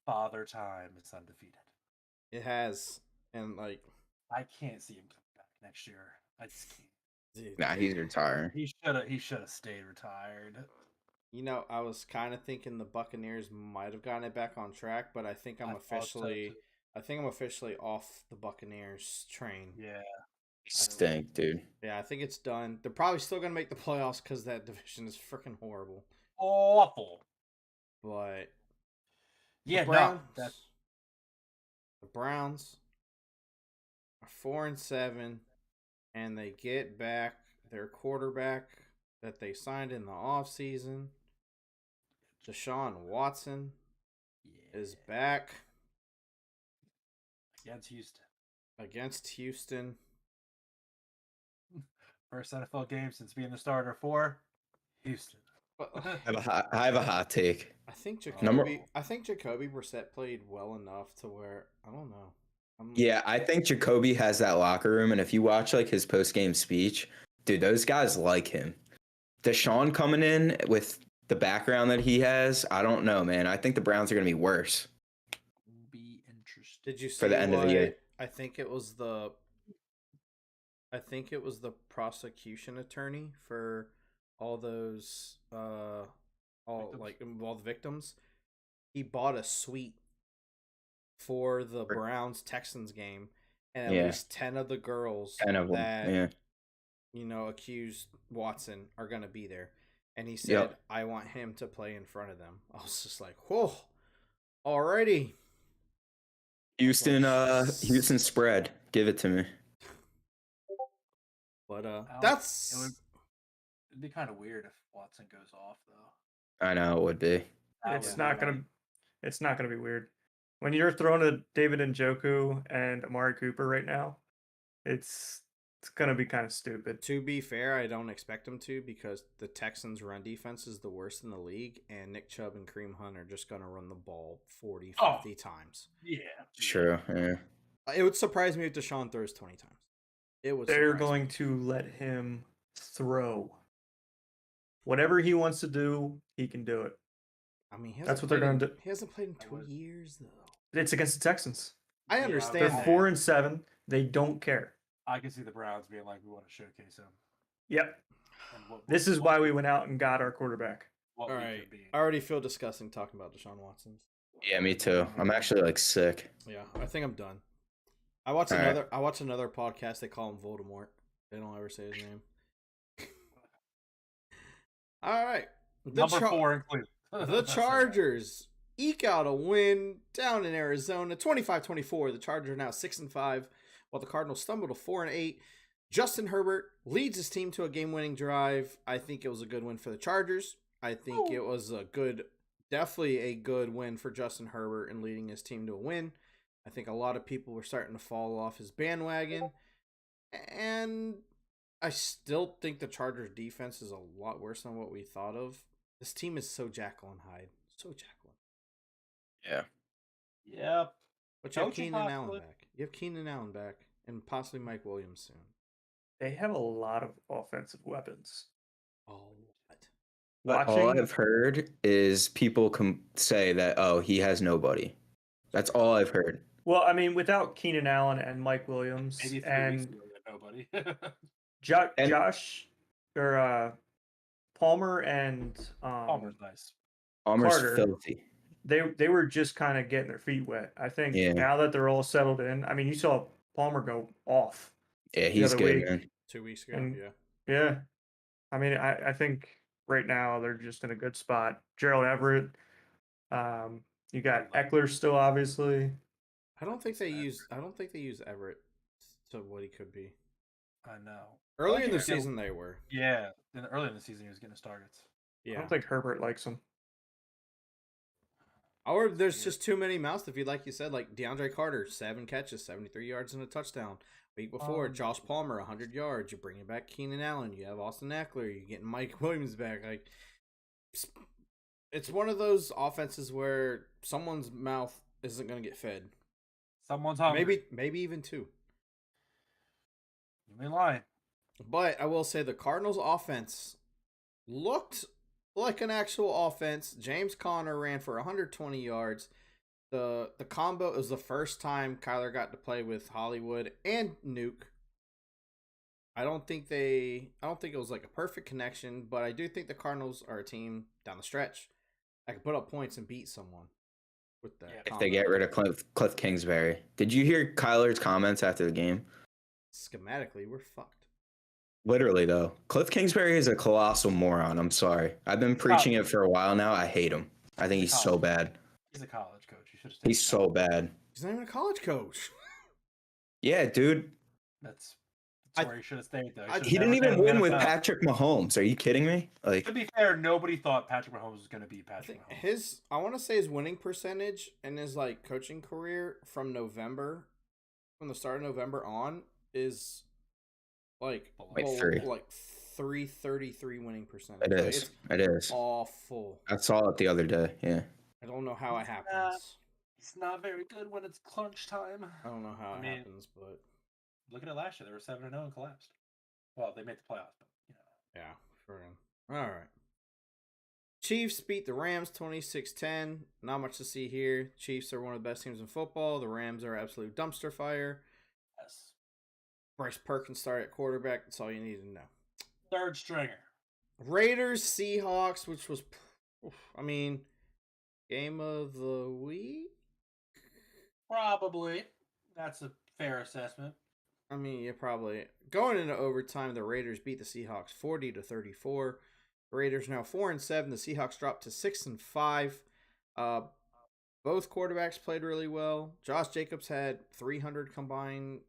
Father time. It's undefeated. It has. And, like... I can't see him coming back next year. I just can't. Dude, Nah, he's retiring. He should have stayed retired. You know, I was kind of thinking the Buccaneers might have gotten it back on track, but I think I'm officially off the Buccaneers train. Yeah. Stink, dude. Yeah, I think it's done. They're probably still going to make the playoffs because that division is freaking horrible. Awful. But yeah, the Browns are 4-7, and they get back their quarterback that they signed in the offseason. Deshaun Watson is back against Houston. First NFL game since being the starter for Houston. I have a hot take. I think Jacoby Brissett played well enough to where I don't know. Yeah, I think Jacoby has that locker room, and if you watch like his post game speech, dude, those guys like him. Deshaun coming in with the background that he has, I don't know, man. I think the Browns are going to be worse. Be interested. Did you see for the end of the year? I think it was the prosecution attorney for all those all the victims. He bought a suite for the Browns Texans game, and at least 10 of the girls that accused Watson are gonna be there. And he said, I want him to play in front of them. I was just like, whoa, already. Houston spread. Give it to me. But it'd be kind of weird if Watson goes off though. I know it would be. It's not gonna be weird. When you're throwing a David Njoku and Amari Cooper right now, it's gonna be kind of stupid. To be fair, I don't expect him to because the Texans' run defense is the worst in the league, and Nick Chubb and Kareem Hunt are just gonna run the ball 40, 50 times. Yeah. True. Yeah. It would surprise me if Deshaun throws 20 times. They're going to let him throw. Whatever he wants to do, he can do it. I mean, that's what they're going to do. He hasn't played in 2 years, though. It's against the Texans. I understand. They're 4-7. They don't care. I can see the Browns being like, we want to showcase him. Yep. This is why we went out and got our quarterback. All right. I already feel disgusting talking about Deshaun Watson. Yeah, me too. I'm actually like sick. Yeah, I think I'm done. I watch another podcast. They call him Voldemort. They don't ever say his name. All right. Number 4 included. The Chargers eke out a win down in Arizona, 25-24. The Chargers are now 6-5, while the Cardinals stumble to 4-8. Justin Herbert leads his team to a game-winning drive. I think it was a good win for the Chargers. I think it was definitely a good win for Justin Herbert in leading his team to a win. I think a lot of people were starting to fall off his bandwagon, and I still think the Chargers defense is a lot worse than what we thought of. This team is so Jekyll and Hyde. So Jekyll. Yeah. Yep. But you have Keenan Allen back. You have Keenan Allen back, and possibly Mike Williams soon. They have a lot of offensive weapons. Oh, what? But all I've heard is people say that, he has nobody. That's all I've heard. Well, I mean, without Keenan Allen and Mike Williams and nobody. Josh or Palmer and Palmer's nice. Palmer's Carter, filthy. They were just kind of getting their feet wet. I think now that they're all settled in, I mean, you saw Palmer go off. Yeah, he's good, man. 2 weeks ago, and, yeah. I mean, I think right now they're just in a good spot. Gerald Everett, you got Eckler still, obviously. I don't think they use Everett to what he could be. I know. Early in the season, they were. Yeah, early in the season, he was getting his targets. Yeah. I don't think Herbert likes him. Or there's just too many mouths to feed, like you said, like DeAndre Carter, 7 catches, 73 yards and a touchdown. Week before, Josh Palmer, 100 yards. You're bringing back Keenan Allen. You have Austin Eckler. You're getting Mike Williams back. Like, it's one of those offenses where someone's mouth isn't going to get fed. Someone's hungry. Maybe even 2. You ain't lying. But I will say the Cardinals' offense looked like an actual offense. James Conner ran for 120 yards. The combo is the first time Kyler got to play with Hollywood and Nuke. I don't think it was like a perfect connection, but I do think the Cardinals are a team down the stretch that can put up points and beat someone with that. If they get rid of Cliff Kingsbury. Did you hear Kyler's comments after the game? Schematically, we're fucked. Literally, though. Cliff Kingsbury is a colossal moron. I'm sorry. I've been preaching it for a while now. I hate him. I think he's so bad. He's a college coach. He's so bad. He's not even a college coach. Yeah, dude. That's where he should have stayed, though. He didn't even win with Patrick Mahomes. Are you kidding me? Like, to be fair, nobody thought Patrick Mahomes was going to be Patrick Mahomes. I want to say his winning percentage in his like coaching career from the start of November on is like 333 winning percentage. It is. It is awful. I saw it the other day. Yeah. I don't know how it happens. It's not very good when it's crunch time. I don't know how it happens, but look at it last year. They were 7-0 and collapsed. Well, they made the playoffs, but yeah, for him. All right. Chiefs beat the Rams 26-10. Not much to see here. Chiefs are one of the best teams in football. The Rams are absolute dumpster fire. Yes. Bryce Perkins started at quarterback. That's all you need to know. Third stringer. Raiders Seahawks, which was, game of the week? Probably. That's a fair assessment. Probably. Going into overtime, the Raiders beat the Seahawks 40-34. The Raiders now 4-7. The Seahawks dropped to 6-5. Both quarterbacks played really well. Josh Jacobs had 300 combined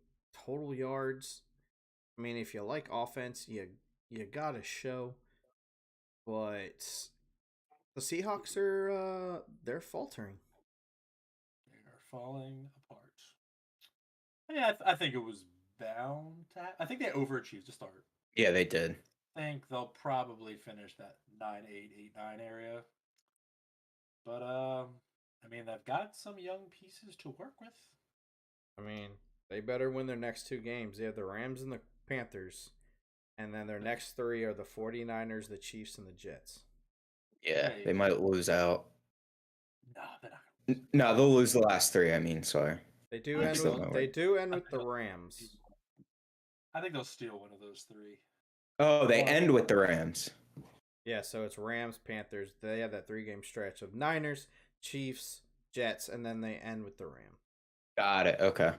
total yards. If you like offense, you gotta show. But the Seahawks are they're faltering. They're falling apart. Yeah, I think it was bound to I think they overachieved to start. Yeah, they did. I think they'll probably finish that 9-8, 8-9 area. But they've got some young pieces to work with. They better win their next 2 games. They have the Rams and the Panthers. And then their next 3 are the 49ers, the Chiefs, and the Jets. Yeah, they might lose out. No, they're not. No, they'll lose the last 3. Sorry. They do end with the Rams. I think they'll steal one of those 3. Oh, they end with the Rams. Yeah, so it's Rams, Panthers. They have that 3-game stretch of Niners, Chiefs, Jets, and then they end with the Rams. Got it. Okay.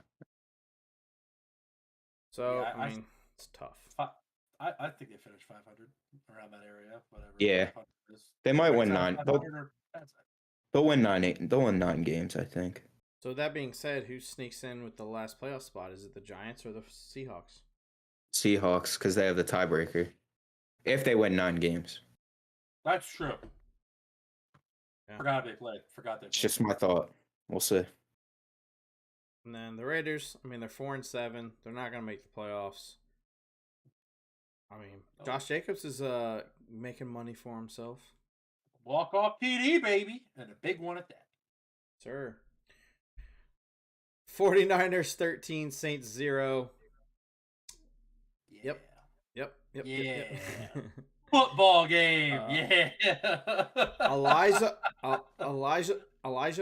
So, it's tough. I think they finish 500 around that area. Whatever. Yeah. They might win 9. They'll win 9. They'll win 9 games, I think. So that being said, who sneaks in with the last playoff spot? Is it the Giants or the Seahawks? Seahawks, because they have the tiebreaker. If they win 9 games. That's true. Yeah. Forgot they played. It's just my thought. We'll see. And then the Raiders, they're 4-7. They're not going to make the playoffs. Josh Jacobs is making money for himself. Walk-off TD, baby. And a big one at that. Sure. 49ers 13, Saints 0. Yeah. Yep. Football game. Elijah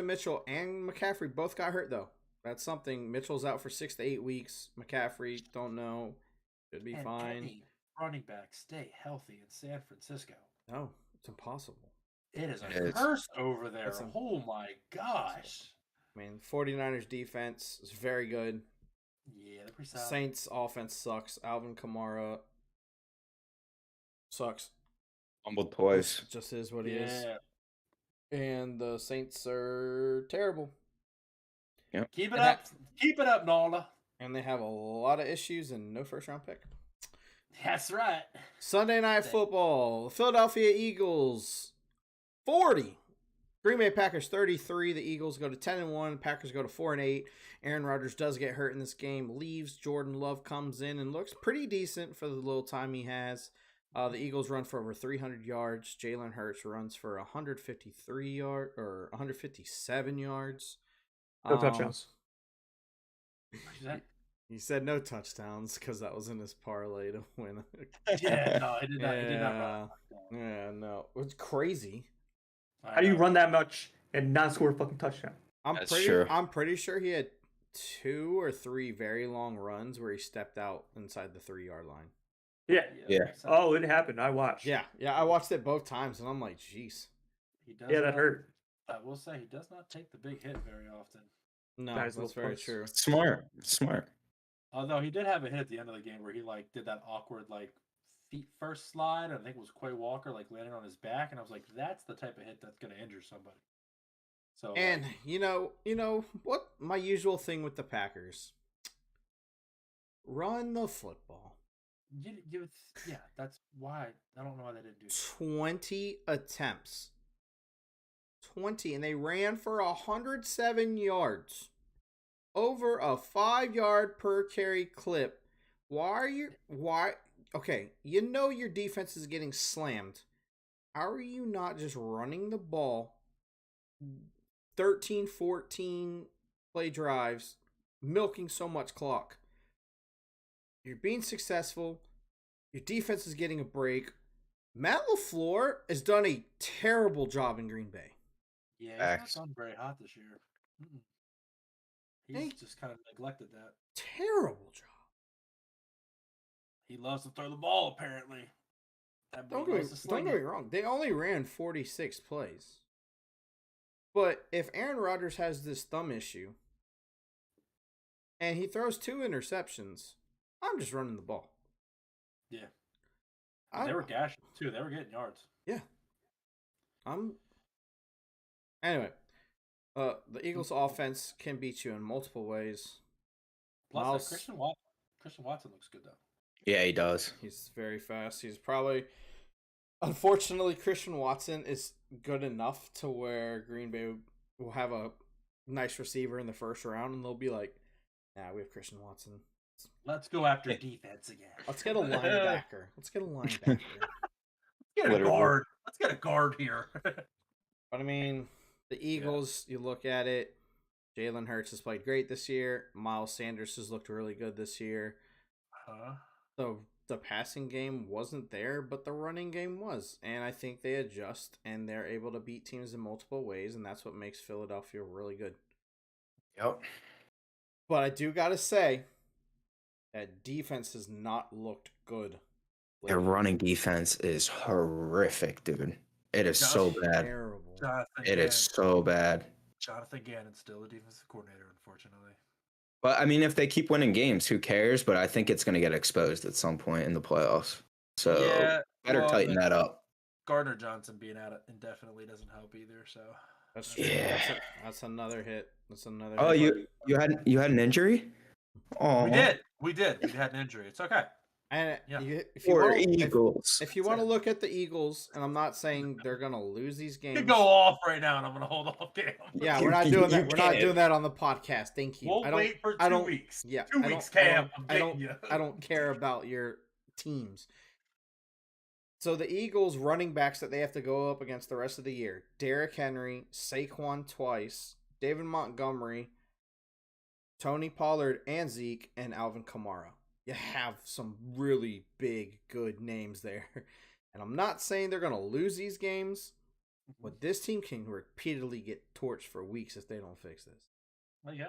Mitchell and McCaffrey both got hurt, though. That's something. Mitchell's out for 6 to 8 weeks. McCaffrey, don't know. Should be fine. Any running backs stay healthy in San Francisco? No, it's impossible. It is a curse over there. Oh my gosh. 49ers defense is very good. Yeah, they're pretty solid. Saints offense sucks. Alvin Kamara sucks. Humbled toys. Just is what he is. And the Saints are terrible. Yep. Keep it up, Nola. And they have a lot of issues and no first-round pick. That's right. Sunday Night Football. The Philadelphia Eagles 40. Green Bay Packers 33. The Eagles go to 10-1. Packers go to 4-8. Aaron Rodgers does get hurt in this game. Leaves. Jordan Love comes in and looks pretty decent for the little time he has. The Eagles run for over 300 yards. Jalen Hurts runs for 157 yards. No touchdowns. He said no touchdowns because that was in his parlay to win. Yeah, no, I did not. He did not run. Yeah, no, it's crazy. How do you run that much and not score a fucking touchdown? That's true. I'm pretty sure he had 2 or 3 very long runs where he stepped out inside the 3-yard line. Yeah. Oh, it happened. I watched. Yeah, I watched it both times, and I'm like, jeez. That hurt. I will say he does not take the big hit very often. No, Guys, that's very true. Smart. Although he did have a hit at the end of the game where he did that awkward feet first slide. I think it was Quay Walker landing on his back, and I was like, that's the type of hit that's going to injure somebody. So and you know what? My usual thing with the Packers: run the football. Yeah, that's why I don't know why they didn't do 20 attempts. 20, and they ran for 107 yards. Over a 5-yard per carry clip. Okay, you know your defense is getting slammed. How are you not just running the ball 13, 14 play drives, milking so much clock? You're being successful. Your defense is getting a break. Matt LaFleur has done a terrible job in Green Bay. Yeah, he's not done very hot this year. He's just kind of neglected that. Terrible job. He loves to throw the ball, apparently. Don't get me wrong. They only ran 46 plays. But if Aaron Rodgers has this thumb issue and he throws 2 interceptions, I'm just running the ball. Yeah. They were gashing, too. They were getting yards. Yeah. Anyway, the Eagles' offense can beat you in multiple ways. Plus, Christian Watson looks good, though. Yeah, he does. He's very fast. He's probably... Unfortunately, Christian Watson is good enough to where Green Bay will have a nice receiver in the first round, and they'll be like, nah, we have Christian Watson. Let's go after defense again. Let's get a linebacker. Let's get a guard. Let's get a guard here. But I mean, the Eagles, you look at it, Jalen Hurts has played great this year. Miles Sanders has looked really good this year. So the passing game wasn't there, but the running game was. And I think they adjust, and they're able to beat teams in multiple ways, and that's what makes Philadelphia really good. Yep. But I do got to say, that defense has not looked good. Their running defense is horrific, dude. It is so bad. Terrible. It is so bad. Jonathan Gannon's still the defensive coordinator, unfortunately. But I mean, if they keep winning games, who cares? But I think it's going to get exposed at some point in the playoffs. So better tighten that up. Gardner Johnson being out indefinitely doesn't help either. So that's true. That's another hit. That's another. Oh, hit. you had an injury? Oh, we did. We had an injury. It's okay. And if you want to look at the Eagles, and I'm not saying they're gonna lose these games. You go off right now, and I'm gonna hold off. Damn. Yeah, we're not doing that. We're not doing that on the podcast. Thank you. We'll wait for 2 weeks. Yeah, 2 weeks, Cam. I don't care about your teams. So the Eagles running backs that they have to go up against the rest of the year: Derrick Henry, Saquon twice, David Montgomery, Tony Pollard, and Zeke, and Alvin Kamara. You have some really big, good names there. And I'm not saying they're going to lose these games, but this team can repeatedly get torched for weeks if they don't fix this. Well, yeah.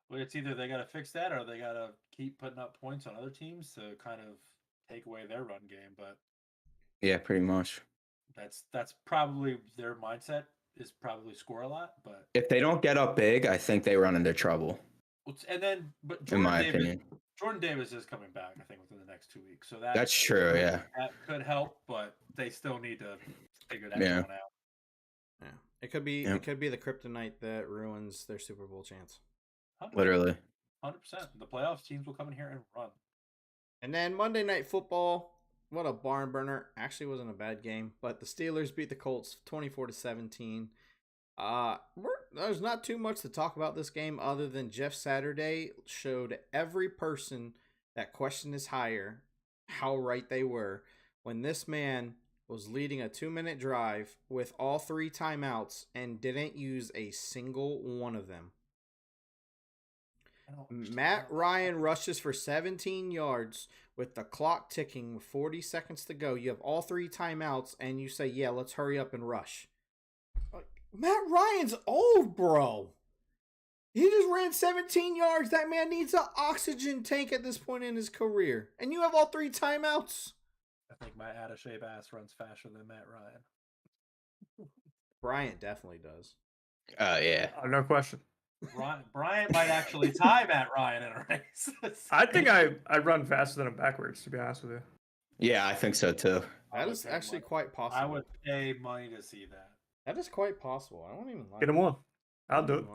Well, it's either they got to fix that or they got to keep putting up points on other teams to kind of take away their run game. But yeah, pretty much. That's probably their mindset is probably score a lot. But if they don't get up big, I think they run into trouble. But in my opinion. Jordan Davis is coming back, I think, within the next 2 weeks. So that's true, yeah. That could help, but they still need to figure that one out. Yeah. It could be the kryptonite that ruins their Super Bowl chance. 100%. Literally. 100%. The playoffs teams will come in here and run. And then Monday Night Football, what a barn burner. Actually wasn't a bad game, but the Steelers beat the Colts 24-17. There's not too much to talk about this game other than Jeff Saturday showed every person that questioned his hire how right they were when this man was leading a 2-minute drive with all 3 timeouts and didn't use a single one of them. Matt Ryan rushes for 17 yards with the clock ticking with 40 seconds to go. You have all 3 timeouts and you say, yeah, let's hurry up and rush. Matt Ryan's old, bro. He just ran 17 yards. That man needs an oxygen tank at this point in his career. And you have all 3 timeouts. I think my out-of-shape ass runs faster than Matt Ryan. Bryant definitely does. Yeah. No question. Bryant might actually tie Matt Ryan in a race. I think I run faster than him backwards, to be honest with you. Yeah, I think so too. That is actually quite possible. I would pay money to see that. That is quite possible. I won't even lie. Get him on. I'll do it.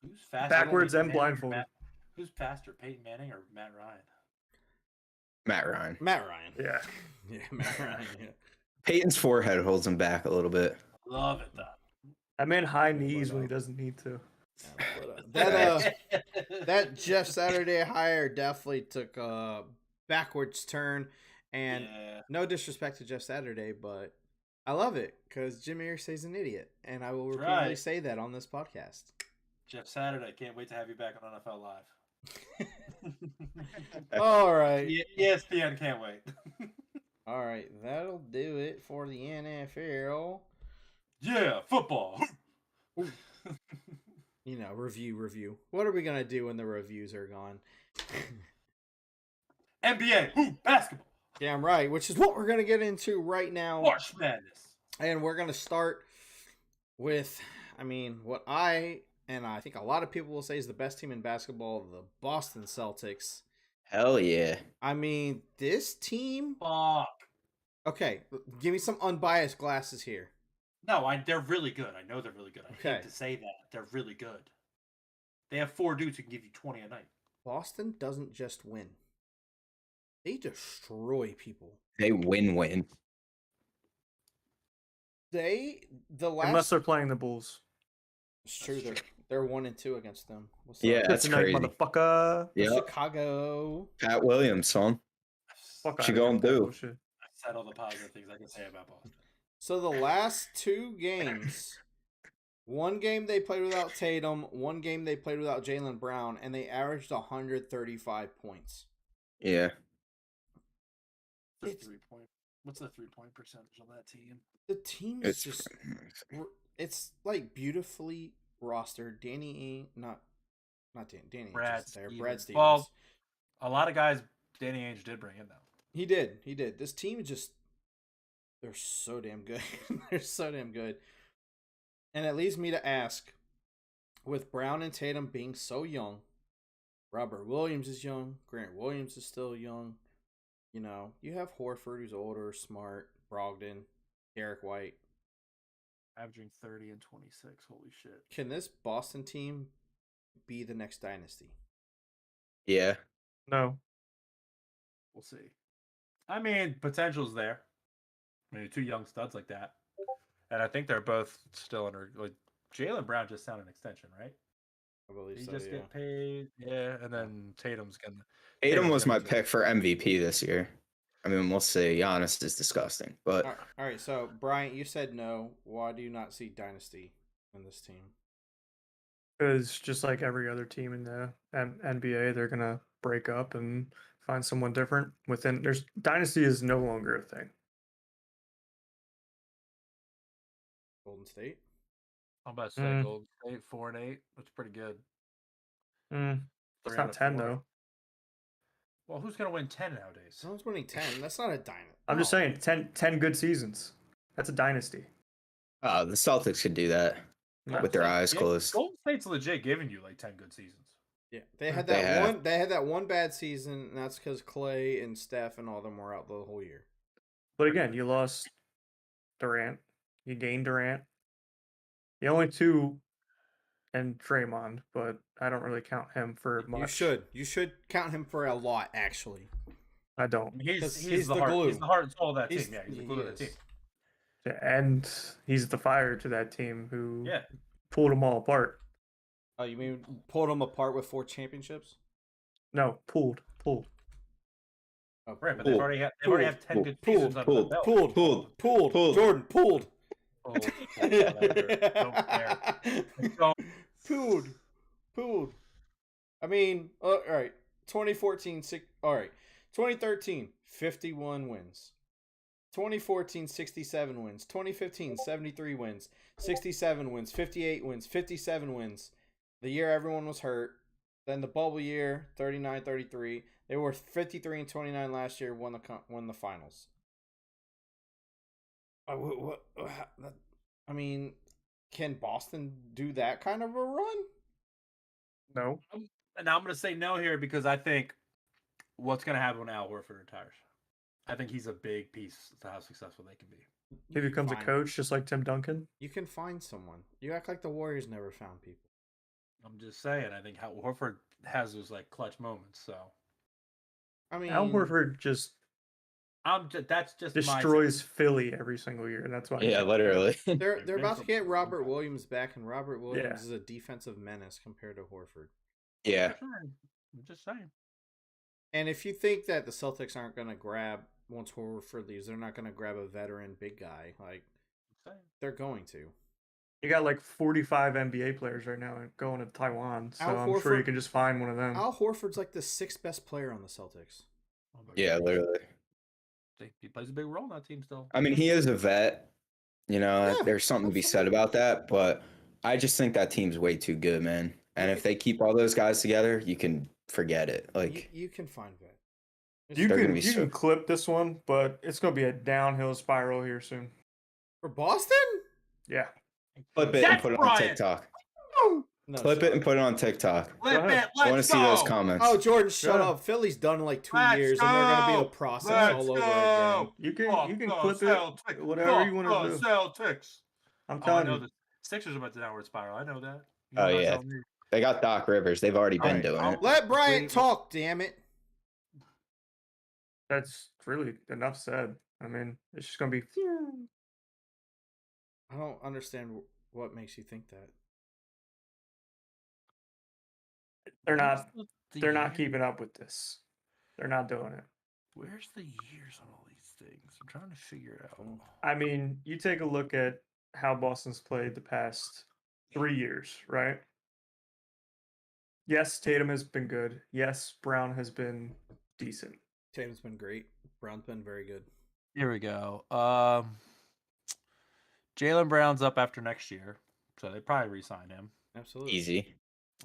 Who's faster? Backwards and blindfolded. Who's faster, Peyton Manning or Matt Ryan? Matt Ryan. Matt Ryan. Yeah. Yeah, Matt Ryan. Yeah. Peyton's forehead holds him back a little bit. Love it, though. That man high knees when he doesn't need to. That Jeff Saturday hire definitely took a backwards turn, and no disrespect to Jeff Saturday, but I love it because Jim Irsay's an idiot, and I will repeatedly say that on this podcast. Jeff Saturday, can't wait to have you back on NFL Live. All right. ESPN can't wait. All right, that'll do it for the NFL. Yeah, football. You know, review. What are we going to do when the reviews are gone? NBA, basketball. Damn right, which is what we're going to get into right now. March Madness. And we're going to start with, what I think a lot of people will say is the best team in basketball, the Boston Celtics. Hell yeah. This team... Fuck. Okay, give me some unbiased glasses here. No, they're really good. I know they're really good. I hate to say that. They're really good. They have 4 dudes who can give you 20 a night. Boston doesn't just win. They destroy people. They win. Unless they're playing the Bulls. It's true. They're 1-2 against them. Yeah, that's crazy. Motherfucker. Yeah. Chicago. Pat Williams, son. What you gonna do? I said all the positive things I can say about Boston. So the last 2 games, one game they played without Tatum, one game they played without Jaylen Brown, and they averaged 135 points. Yeah. What's the 3-point percentage on that team? The team is it's like beautifully rostered. Not Danny. Brad Stevens. Well, a lot of guys Danny Ainge did bring in though. He did. This team just, they're so damn good. They're so damn good. And it leads me to ask, with Brown and Tatum being so young, Robert Williams is young, Grant Williams is still young. You know, you have Horford who's older, Smart, Brogdon, Derek White. Averaging 30 and 26. Holy shit. Can this Boston team be the next dynasty? Yeah. No. We'll see. Potential's there. 2 young studs like that. And I think they're both still under. Jaylen Brown just signed an extension, right? I believe he so, just yeah. get paid. Yeah, and then Tatum's gonna. Tatum was my pick for MVP this year. We'll see. Giannis is disgusting, but all right. So Bryant, you said no. Why do you not see dynasty in this team? Because just like every other team in the NBA, they're gonna break up and find someone different. Dynasty is no longer a thing. Golden State. I'm about to say Golden State 4-8. That's pretty good. It's not 10 though. Well, who's gonna win 10 nowadays? Someone's winning 10. That's not a dynasty. I'm just saying 10 good seasons. That's a dynasty. the Celtics could do that with their eyes closed. Golden State's legit giving you 10 good seasons. Yeah, they had that one bad season, and that's because Clay and Steph and all them were out the whole year. But again, you lost Durant. You gained Durant. The only 2 and Draymond, but I don't really count him for much. You should count him for a lot, actually. I don't. He's the the heart. glue. He's the heart and soul of that team. Yeah, he's the glue he of that team. And he's the fire to that team who Yeah. pulled them all apart. Oh, you mean pulled them apart with 4 championships? No, pulled. Oh, Right, but Pulled. they've already had 10 good seasons under the belt. pulled. Jordan, pulled. Pulled. Whatever. Don't care. Pulled. I mean, all right. 2014, all right. 2013, 51 wins. 2014, 67 wins. 2015, 73 wins. 67 wins. 58 wins. 57 wins. The year everyone was hurt. Then the bubble year, 39-33. They were 53-29 last year. Won the finals. I mean, can Boston do that kind of a run? No. And I'm going to say no here because I think what's going to happen when Al Horford retires. I think he's a big piece to how successful they can be. He becomes a coach just like Tim Duncan. You can find someone. You act like the Warriors never found people. I'm just saying. I think Al Horford has those like clutch moments. So, I mean, Al Horford that's just destroys Philly every single year, and that's why. Yeah, literally. They're about to get Robert Williams back, and Robert Williams is a defensive menace compared to Horford. Yeah. I'm just saying. And if you think that the Celtics aren't going to grab once Horford leaves, they're not going to grab a veteran big guy. Like they're going to. You got like 45 NBA players right now going to Taiwan, so I'm sure you can just find one of them. Al Horford's like the 6th best player on the Celtics. Yeah, literally. He plays a big role in that team still. I mean, he is a vet. You know, there's something to be said about that, but I just think that team's way too good, man. And if they keep all those guys together, you can forget it. Like you can find vet. You can clip this one, but it's going to be a downhill spiral here soon. For Boston? Yeah. Clip it and put it on TikTok. No, Clip it and put it on TikTok. Clip it. I want to see those comments. Oh, Jordan, shut up. Philly's done in like 2 years, and they're going to be a process all over again. You can clip it, whatever you want to do. Celtics. I'm telling you. The Sixers are about to downward spiral. I know that. Oh, yeah. They got Doc Rivers. They've already been doing it. Let Bryant talk, damn it. That's really enough said. I mean, it's just going to be... I don't understand what makes you think that. They're not keeping up with this. They're not doing it. Where's the years on all these things? I'm trying to figure it out. I mean, you take a look at how Boston's played the past 3 years, right? Yes, Tatum has been good. Yes, Brown has been decent. Tatum's been great. Brown's been very good. Here we go. Jaylen Brown's up after next year, so they probably re-sign him. Absolutely. Easy.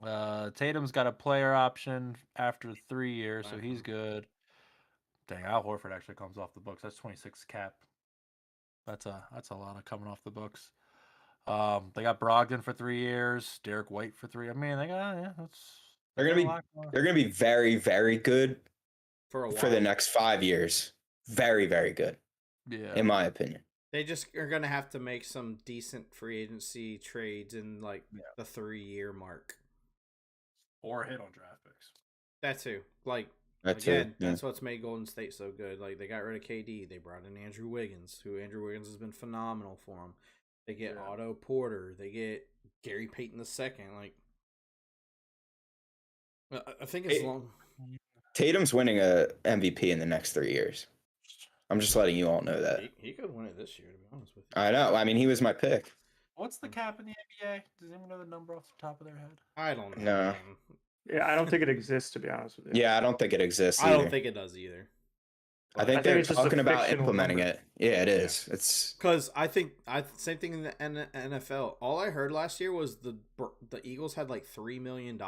Tatum's got a player option after 3 years, so he's good. Dang, Al Horford actually comes off the books. That's 26 cap. That's a lot of coming off the books. They got Brogdon for 3 years, Derek White for 3. I mean, they're gonna be very, very good for the next 5 years. Very, very good. Yeah, in my opinion. They just are gonna have to make some decent free agency trades in like the 3-year mark, or hit on draft picks. That too. Like again, that's what's made Golden State so good. Like they got rid of KD, they brought in Andrew Wiggins, has been phenomenal for them. They get Otto Porter, they get Gary Payton II. Like I think it's long. Tatum's winning a MVP in the next 3 years. I'm just letting you all know that. He could win it this year, to be honest with you. I know. I mean, he was my pick. What's the cap in the NBA? Does anyone know the number off the top of their head? I don't know. No. Man. Yeah, I don't think it exists, to be honest with you. Yeah, I don't think it exists I either. don't think it does either. I think they're it's just talking a about fictional implementing number. it. Yeah, it is. It's because I think same thing in the NFL. All I heard last year was the Eagles had like $3 million,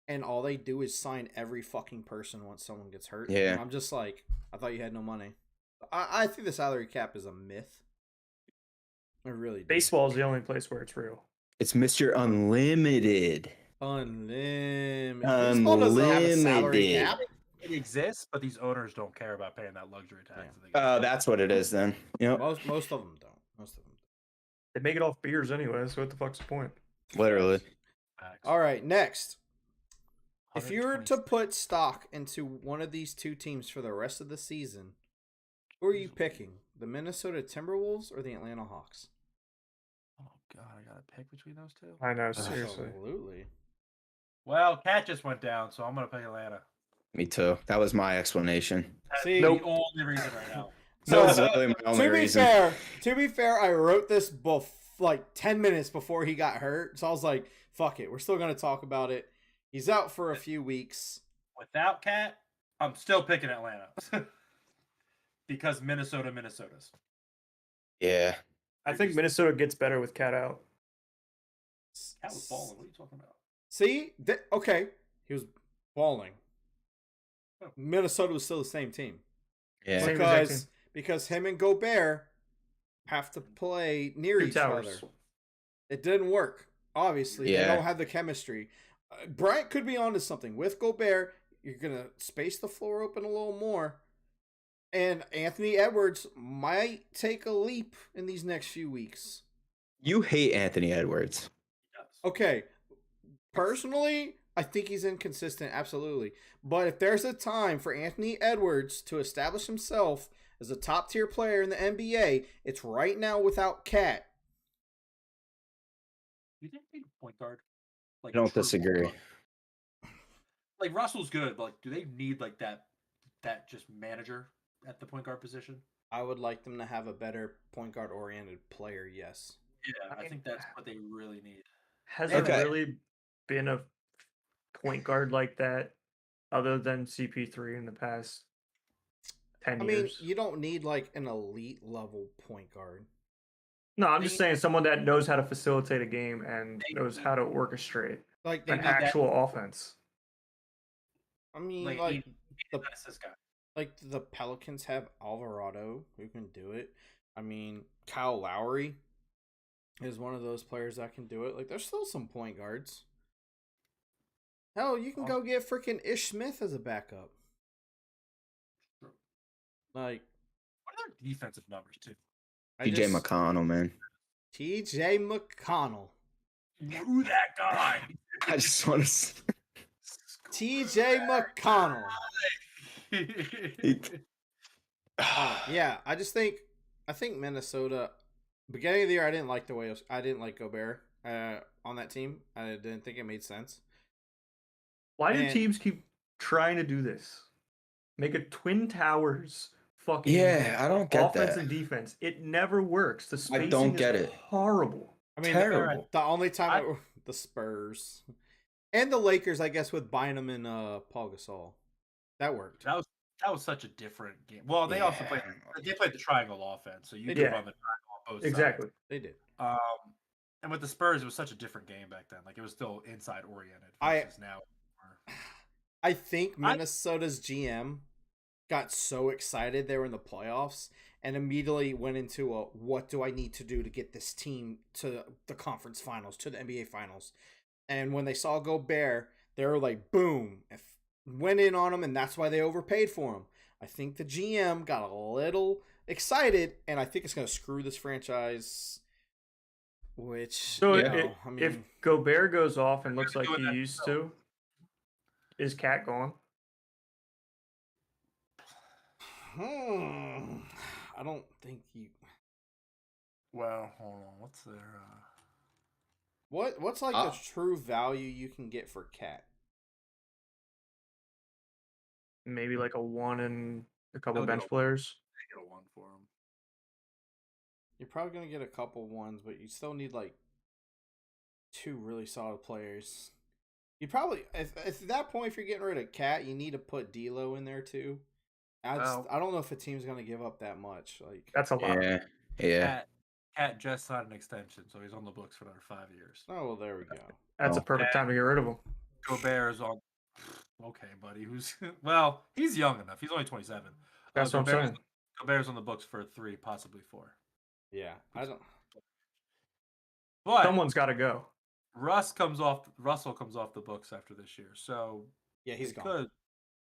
and all they do is sign every fucking person once someone gets hurt. Yeah. And I'm just like, I thought you had no money. I think the salary cap is a myth. I really do. Baseball is the only place where it's real. It's Mr. Unlimited. Unlimited. Baseball doesn't have a salary cap. It exists, but these owners don't care about paying that luxury tax. That's what it is then. Yep. Most of them don't. They make it off beers anyway, so what the fuck's the point? Literally. All right, next. If you were to put stock into one of these two teams for the rest of the season, who are you picking? The Minnesota Timberwolves or the Atlanta Hawks? Oh God, I gotta pick between those two. I know, seriously. Absolutely. Well, Cat just went down, so I'm gonna pick Atlanta. Me too. That was my explanation. That's See, the only reason right now. That was literally my only to be reason. fair, I wrote this like 10 minutes before he got hurt, so I was like, "Fuck it, we're still gonna talk about it." He's out for a few weeks. Without Cat, I'm still picking Atlanta because Minnesota's. Yeah. I think Minnesota gets better with Cat out. Cat was balling. What are you talking about? See, okay, he was balling. Oh. Minnesota was still the same team. Yeah. Same exact team. Because him and Gobert have to play near each other. It didn't work. Obviously, they don't have the chemistry. Bryant could be onto something. With Gobert, you're going to space the floor open a little more. And Anthony Edwards might take a leap in these next few weeks. You hate Anthony Edwards. Okay. Personally, I think he's inconsistent, absolutely. But if there's a time for Anthony Edwards to establish himself as a top-tier player in the NBA, it's right now without Cat. You think they need a point guard? I don't disagree. Like Russell's good, but do they need like that just manager at the point guard position? I would like them to have a better point guard oriented player, yes. Yeah, I think that's what they really need. Has there really been a point guard like that other than CP3 in the past 10 years? I mean, you don't need like an elite level point guard. No, I'm just saying someone that knows how to facilitate a game and knows how to orchestrate like an actual offense. I mean, the Pelicans have Alvarado who can do it. I mean, Kyle Lowry is one of those players that can do it. Like, there's still some point guards. Hell, you can go get freaking Ish Smith as a backup. Like, what are their defensive numbers too? TJ McConnell, man. TJ McConnell. Who that guy? I just want to. TJ McConnell. Yeah, I think Minnesota. Beginning of the year, I didn't like Gobert on that team. I didn't think it made sense. Why do teams keep trying to do this? Make a Twin Towers fucking I don't get offense that. and defense. It never works. The spacing I don't get is it. Horrible. I mean, terrible. The only time the Spurs and the Lakers, I guess, with Bynum and Paul Gasol, that worked. That was such a different game. Well, they also played the triangle offense, so you could run the triangle on both exactly. sides. They did. And with the Spurs, it was such a different game back then. Like it was still inside oriented versus now. I think Minnesota's GM got so excited they were in the playoffs and immediately went into what do I need to do to get this team to the conference finals, to the NBA finals. And when they saw Gobert, they were like, boom, went in on him, and that's why they overpaid for him. I think the GM got a little excited, and I think it's going to screw this franchise. Which, if Gobert goes off and looks like he used to, is Cat gone? I don't think he. Well, hold on. What's their? What's like the true value you can get for Cat? Maybe like a 1 and a couple of bench players. Get a 1 for him. You're probably gonna get a couple 1s, but you still need like 2 really solid players. You probably at that point, if you're getting rid of Cat, you need to put D'Lo in there too. I don't know if a team's gonna give up that much. Like that's a lot. Yeah. Cat just signed an extension, so he's on the books for another 5 years. Oh well, there we go. That's a perfect time to get rid of him. Gobert is on. Okay, buddy. He's young enough. He's only 27. That's what I'm saying. Gobert's on the books for 3, possibly 4. Yeah, I don't. But someone's got to go. Russell comes off the books after this year, so yeah, he's gone.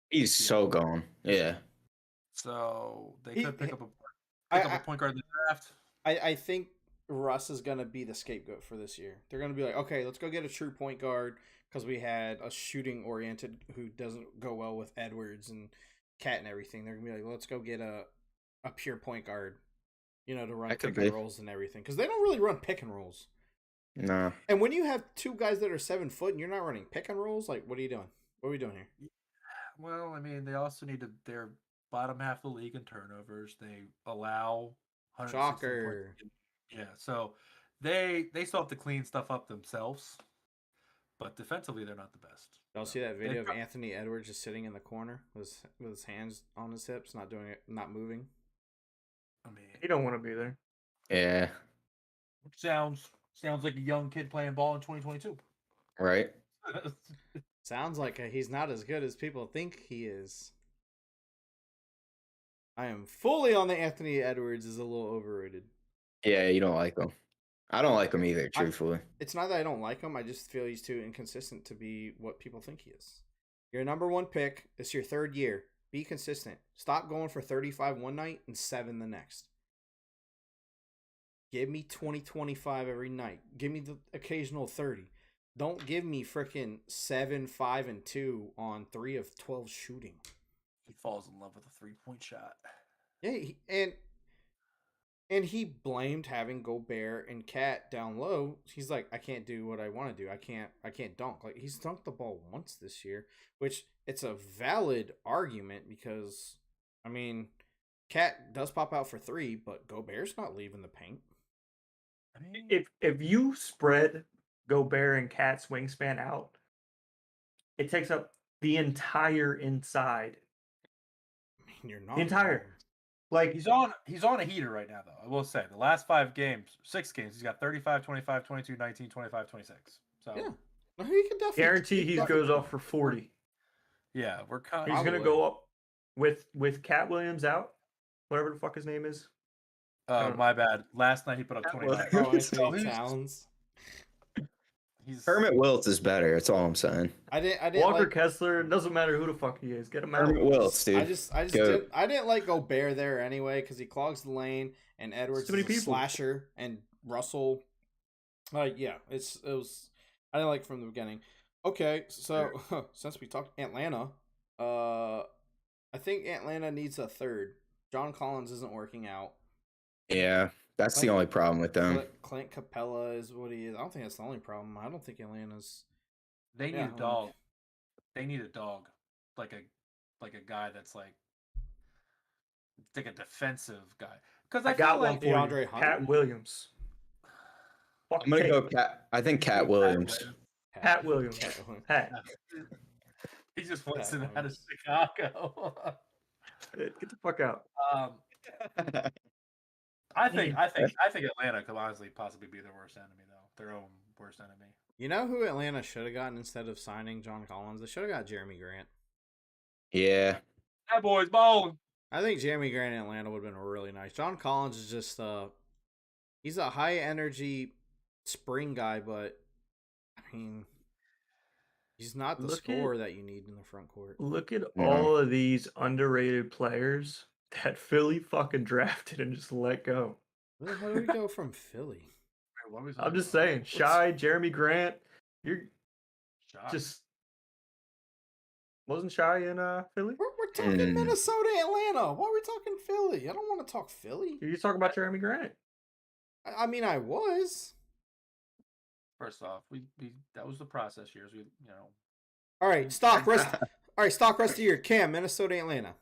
He's so gone. Yeah. So they could pick up a point guard in the draft. I think Russ is gonna be the scapegoat for this year. They're gonna be like, okay, let's go get a true point guard because we had a shooting oriented who doesn't go well with Edwards and Cat and everything. They're gonna be like, let's go get a pure point guard, to run That could pick and be. rolls and everything, because they don't really run pick and rolls. No. And when you have two guys that are 7 foot and you're not running pick and rolls, like, what are you doing? What are we doing here? Well, I mean, they also need to. They're bottom half of the league in turnovers. They allow 160 Shocker. points. Yeah, so they still have to clean stuff up themselves, but defensively they're not the best. Y'all see that video of Anthony Edwards just sitting in the corner with his hands on his hips, not doing it, not moving? I mean, He don't want to be there. Yeah. sounds like a young kid playing ball in 2022. Right. Sounds like he's not as good as people think he is. I am fully on the Anthony Edwards is a little overrated. Yeah, you don't like him. I don't like him either, truthfully. It's not that I don't like him. I just feel he's too inconsistent to be what people think he is. You're a number 1 pick. It's your 3rd year. Be consistent. Stop going for 35 one night and 7 the next. Give me 20, 25 every night. Give me the occasional 30. Don't give me freaking 7, 5, and 2 on 3 of 12 shooting. He falls in love with a 3-point shot. Yeah, and he blamed having Gobert and Cat down low. He's like, I can't do what I want to do. I can't dunk. Like, he's dunked the ball once this year, which it's a valid argument because, I mean, Cat does pop out for 3, but Gobert's not leaving the paint. I mean, If you spread Gobert and Cat's wingspan out, it takes up the entire inside. I mean, you're not The entire. wrong. Like, he's on a heater right now, though. I will say the last 6 games, he's got 35, 25, 22, 19, 25, 26. So Yeah, no, he can definitely guarantee he goes off for 40. yeah, we're kind He's gonna go up with Cat Williams out, whatever the fuck his name is. my bad. Last night he put up 25. Oh, Anthony Anthony Towns. Hermit Wiltz is better. That's all I'm saying. I didn't Walker like, Kessler. It doesn't matter who the fuck he is. Get him out. Hermit Wiltz, dude. I didn't like Gobert there anyway because he clogs the lane and Edwards Too many is a people. slasher and Russell. Yeah, it was. I didn't like from the beginning. Okay, so since we talked Atlanta, I think Atlanta needs a 3rd. John Collins isn't working out. Yeah, that's the only problem with them. Clint Capella is what he is. I don't think that's the only problem. I don't think Atlanta's. They need Yeah, a dog. They need a dog, like a guy that's like a defensive guy. Because I got feel one like for you. DeAndre Hunter? Pat Williams. I'm gonna go Cat. I think Cat Williams. Pat Williams. Pat. he just wants Pat him out of Williams. Chicago. Get the fuck out. I think Atlanta could honestly possibly be their worst enemy, though. Their own worst enemy. You know who Atlanta should have gotten instead of signing John Collins? They should have got Jeremy Grant. Yeah. That boy's balling. I think Jeremy Grant in Atlanta would have been really nice. John Collins is just he's a high energy spring guy, but I mean he's not the scorer that you need in the front court. Look at all of these underrated players that Philly fucking drafted and just let go. Where the hell did we go from Philly? I'm just saying, Shy, Jeremy Grant, you're just wasn't Shy in Philly? We're talking Minnesota, Atlanta. Why are we talking Philly? I don't want to talk Philly. You're talking about Jeremy Grant. I mean, I was. First off, we that was the process years. All right, stock rest. All right, stock rest of year. Cam, Minnesota, Atlanta.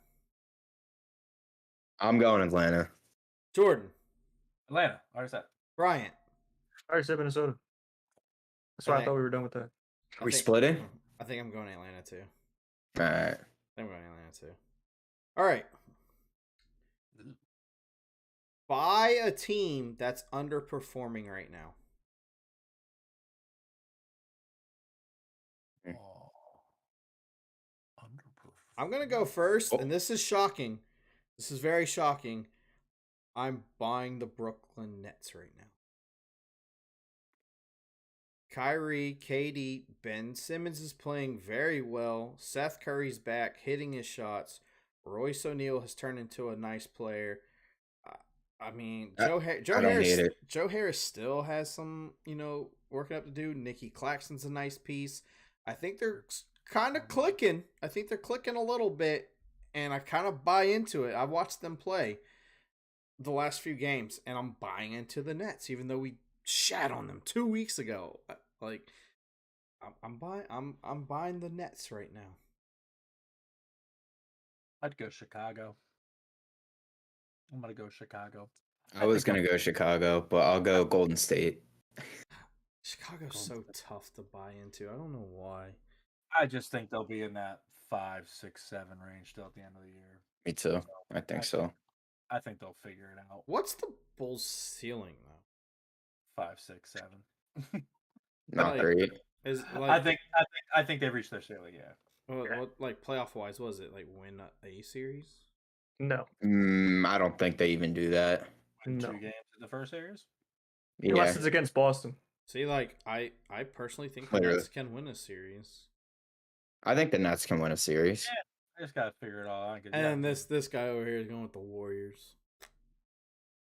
I'm going Atlanta. Jordan, Atlanta. I already said. Bryant. I already said Minnesota. That's why I thought we were done with that. Are we splitting? I think I'm going to Atlanta too. All right. I'm going to Atlanta too. All right. Buy a team that's underperforming right now. I'm going to go first, and this is shocking. This is very shocking. I'm buying the Brooklyn Nets right now. Kyrie, KD, Ben Simmons is playing very well. Seth Curry's back, hitting his shots. Royce O'Neal has turned into a nice player. I mean, Joe Harris still has some, working up to do. Nicky Claxton's a nice piece. I think they're kind of clicking. I think they're clicking a little bit, and I kind of buy into it. I watched them play the last few games, and I'm buying into the Nets, even though we shat on them 2 weeks ago. Like, I'm buying the Nets right now. I'd go Chicago. I'm gonna go Chicago. I was gonna go Chicago, but I'll go Golden State. Chicago's so tough to buy into. I don't know why. I just think they'll be in that 5, 6, 7 range still at the end of the year. Me too. I think so. I think they'll figure it out. What's the Bulls' ceiling though? 5, 6, 7. Not Like, great. Is like I think they've reached their ceiling. Yeah. what like playoff wise was it like win a series? No. I don't think they even do that. Win No. 2 games in the first series. Yeah. Unless it's against Boston. See, like I personally think the Literally. Nets can win a series. I think the Nets can win a series. I just gotta figure it all out. And this guy over here is going with the Warriors.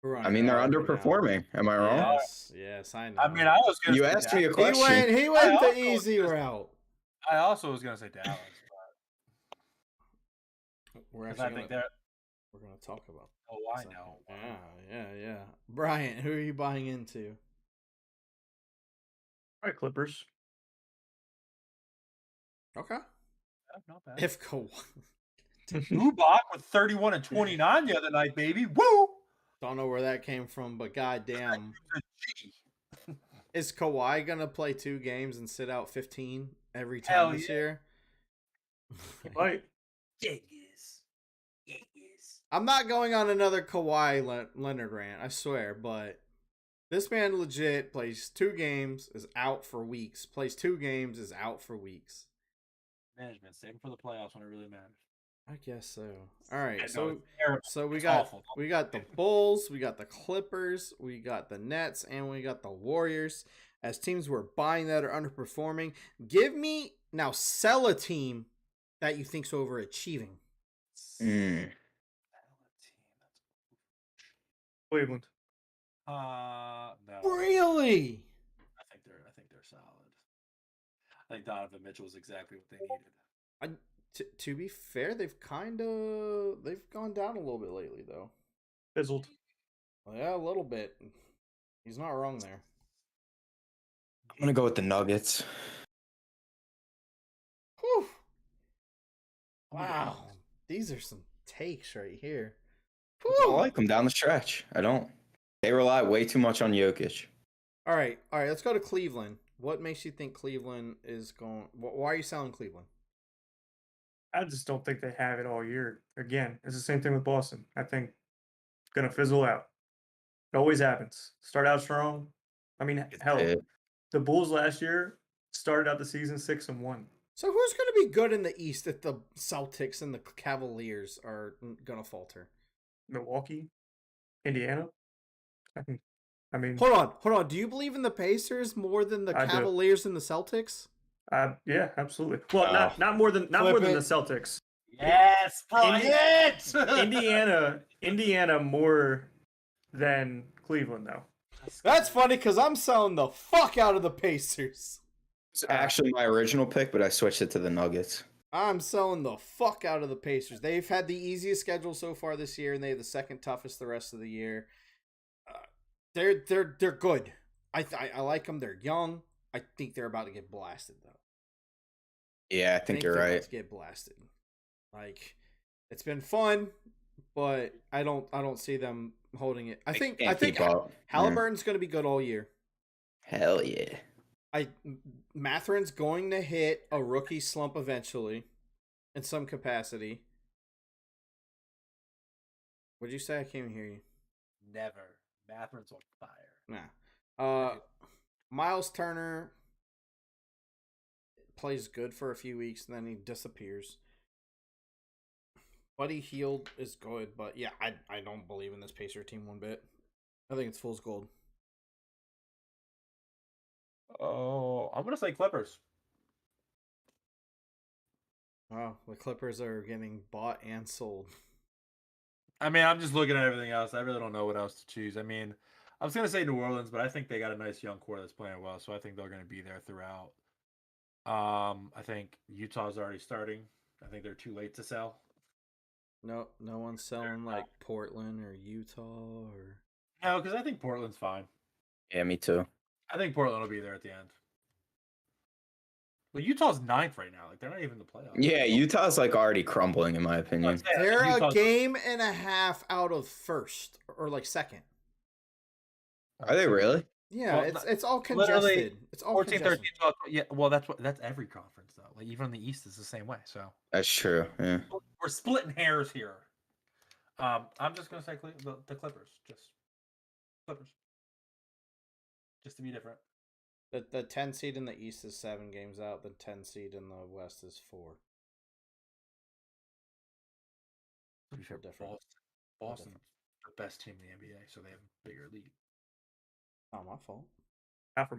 I mean, they're underperforming. Am I wrong? Yes, I know. I mean, I was gonna You say asked me a Dallas. question. He went I the also easy was- route. I also was gonna say Dallas, We're because I actually think gonna, they're. we're gonna talk about. Oh, I something. know. Yeah. Bryant, who are you buying into? All right, Clippers. Okay. Yeah, not bad. If Kawhi. Zubac with 31 and 29 the other night, baby. Woo! Don't know where that came from, but goddamn. Gee. Is Kawhi gonna play 2 games and sit out 15 every Hell time this yeah. year? Right. Yes. I'm not going on another Kawhi Leonard rant, I swear, but this man legit plays 2 games, is out for weeks. Plays 2 games, is out for weeks. Management, save him for the playoffs when it really matters. I guess so. All right, Yeah, no, so it's terrible. so we It's got awful. we got the Bulls, we got the Clippers, we got the Nets, and we got the Warriors as teams we're buying that are underperforming. Give me now sell a team that you think's overachieving. Cleveland. No. Really? I think they're solid. I think Donovan Mitchell is exactly what they needed. To be fair, they've gone down a little bit lately though. Fizzled. Well, yeah, a little bit. He's not wrong there. I'm gonna go with the Nuggets. Whew. Wow, these are some takes right here. I Whew. like them down the stretch. I don't. They rely way too much on Jokic. All right. Let's go to Cleveland. What makes you think Cleveland is going? Why are you selling Cleveland? I just don't think they have it all year. Again, it's the same thing with Boston. I think it's going to fizzle out. It always happens. Start out strong. I mean, hell, It- the Bulls last year started out the season 6-1. So who's going to be good in the East if the Celtics and the Cavaliers are going to falter? Milwaukee, Indiana. I mean, Hold on. Do you believe in the Pacers more than the I do. Cavaliers and the Celtics? yeah, absolutely. Well, Wow. not more than Flip the it. Celtics. Yes, Bryant! Indiana more than Cleveland though. That's funny because I'm selling the fuck out of the Pacers. It's actually my original pick, but I switched it to the Nuggets. I'm selling the fuck out of the Pacers. They've had the easiest schedule so far this year, and they have the second toughest the rest of the year. They're good. I like them. They're young. I think they're about to get blasted though. Yeah, I think you're they're right. about to get blasted. Like it's been fun, but I don't see them holding it. I think keep up. Halliburton's going to be good all year. Hell yeah. Matherin's going to hit a rookie slump eventually, in some capacity. What'd you say? I can't even hear you. Never. Matherin's on fire. Nah. Miles Turner plays good for a few weeks and then he disappears. Buddy Hield is good, but yeah, I don't believe in this Pacer team one bit. I think it's fool's gold. Oh, I'm gonna say Clippers. Wow, the Clippers are getting bought and sold. I mean, I'm just looking at everything else. I really don't know what else to choose. I mean, I was gonna say New Orleans, but I think they got a nice young core that's playing well, so I think they're gonna be there throughout. I think Utah's already starting. I think they're too late to sell. No one's selling like Portland or Utah or. No, because I think Portland's fine. Yeah, me too. I think Portland will be there at the end. Well, Utah's 9th right now. Like they're not even in the playoffs. Yeah, Utah's like already crumbling in my opinion. They're a game and a half out of first or like second. Are they really? Yeah, Well, it's all congested. It's all 14, 13, congested. 12. Yeah, well, that's every conference though. Like even in the East is the same way. So That's true. Yeah. we're splitting hairs here. I'm just gonna say the Clippers, just Clippers, just to be different. The 10 seed in the East is 7 games out. The 10 seed in the West is 4. To be fair, different. Boston's the best team in the NBA, so they have a bigger lead. Not my fault. Not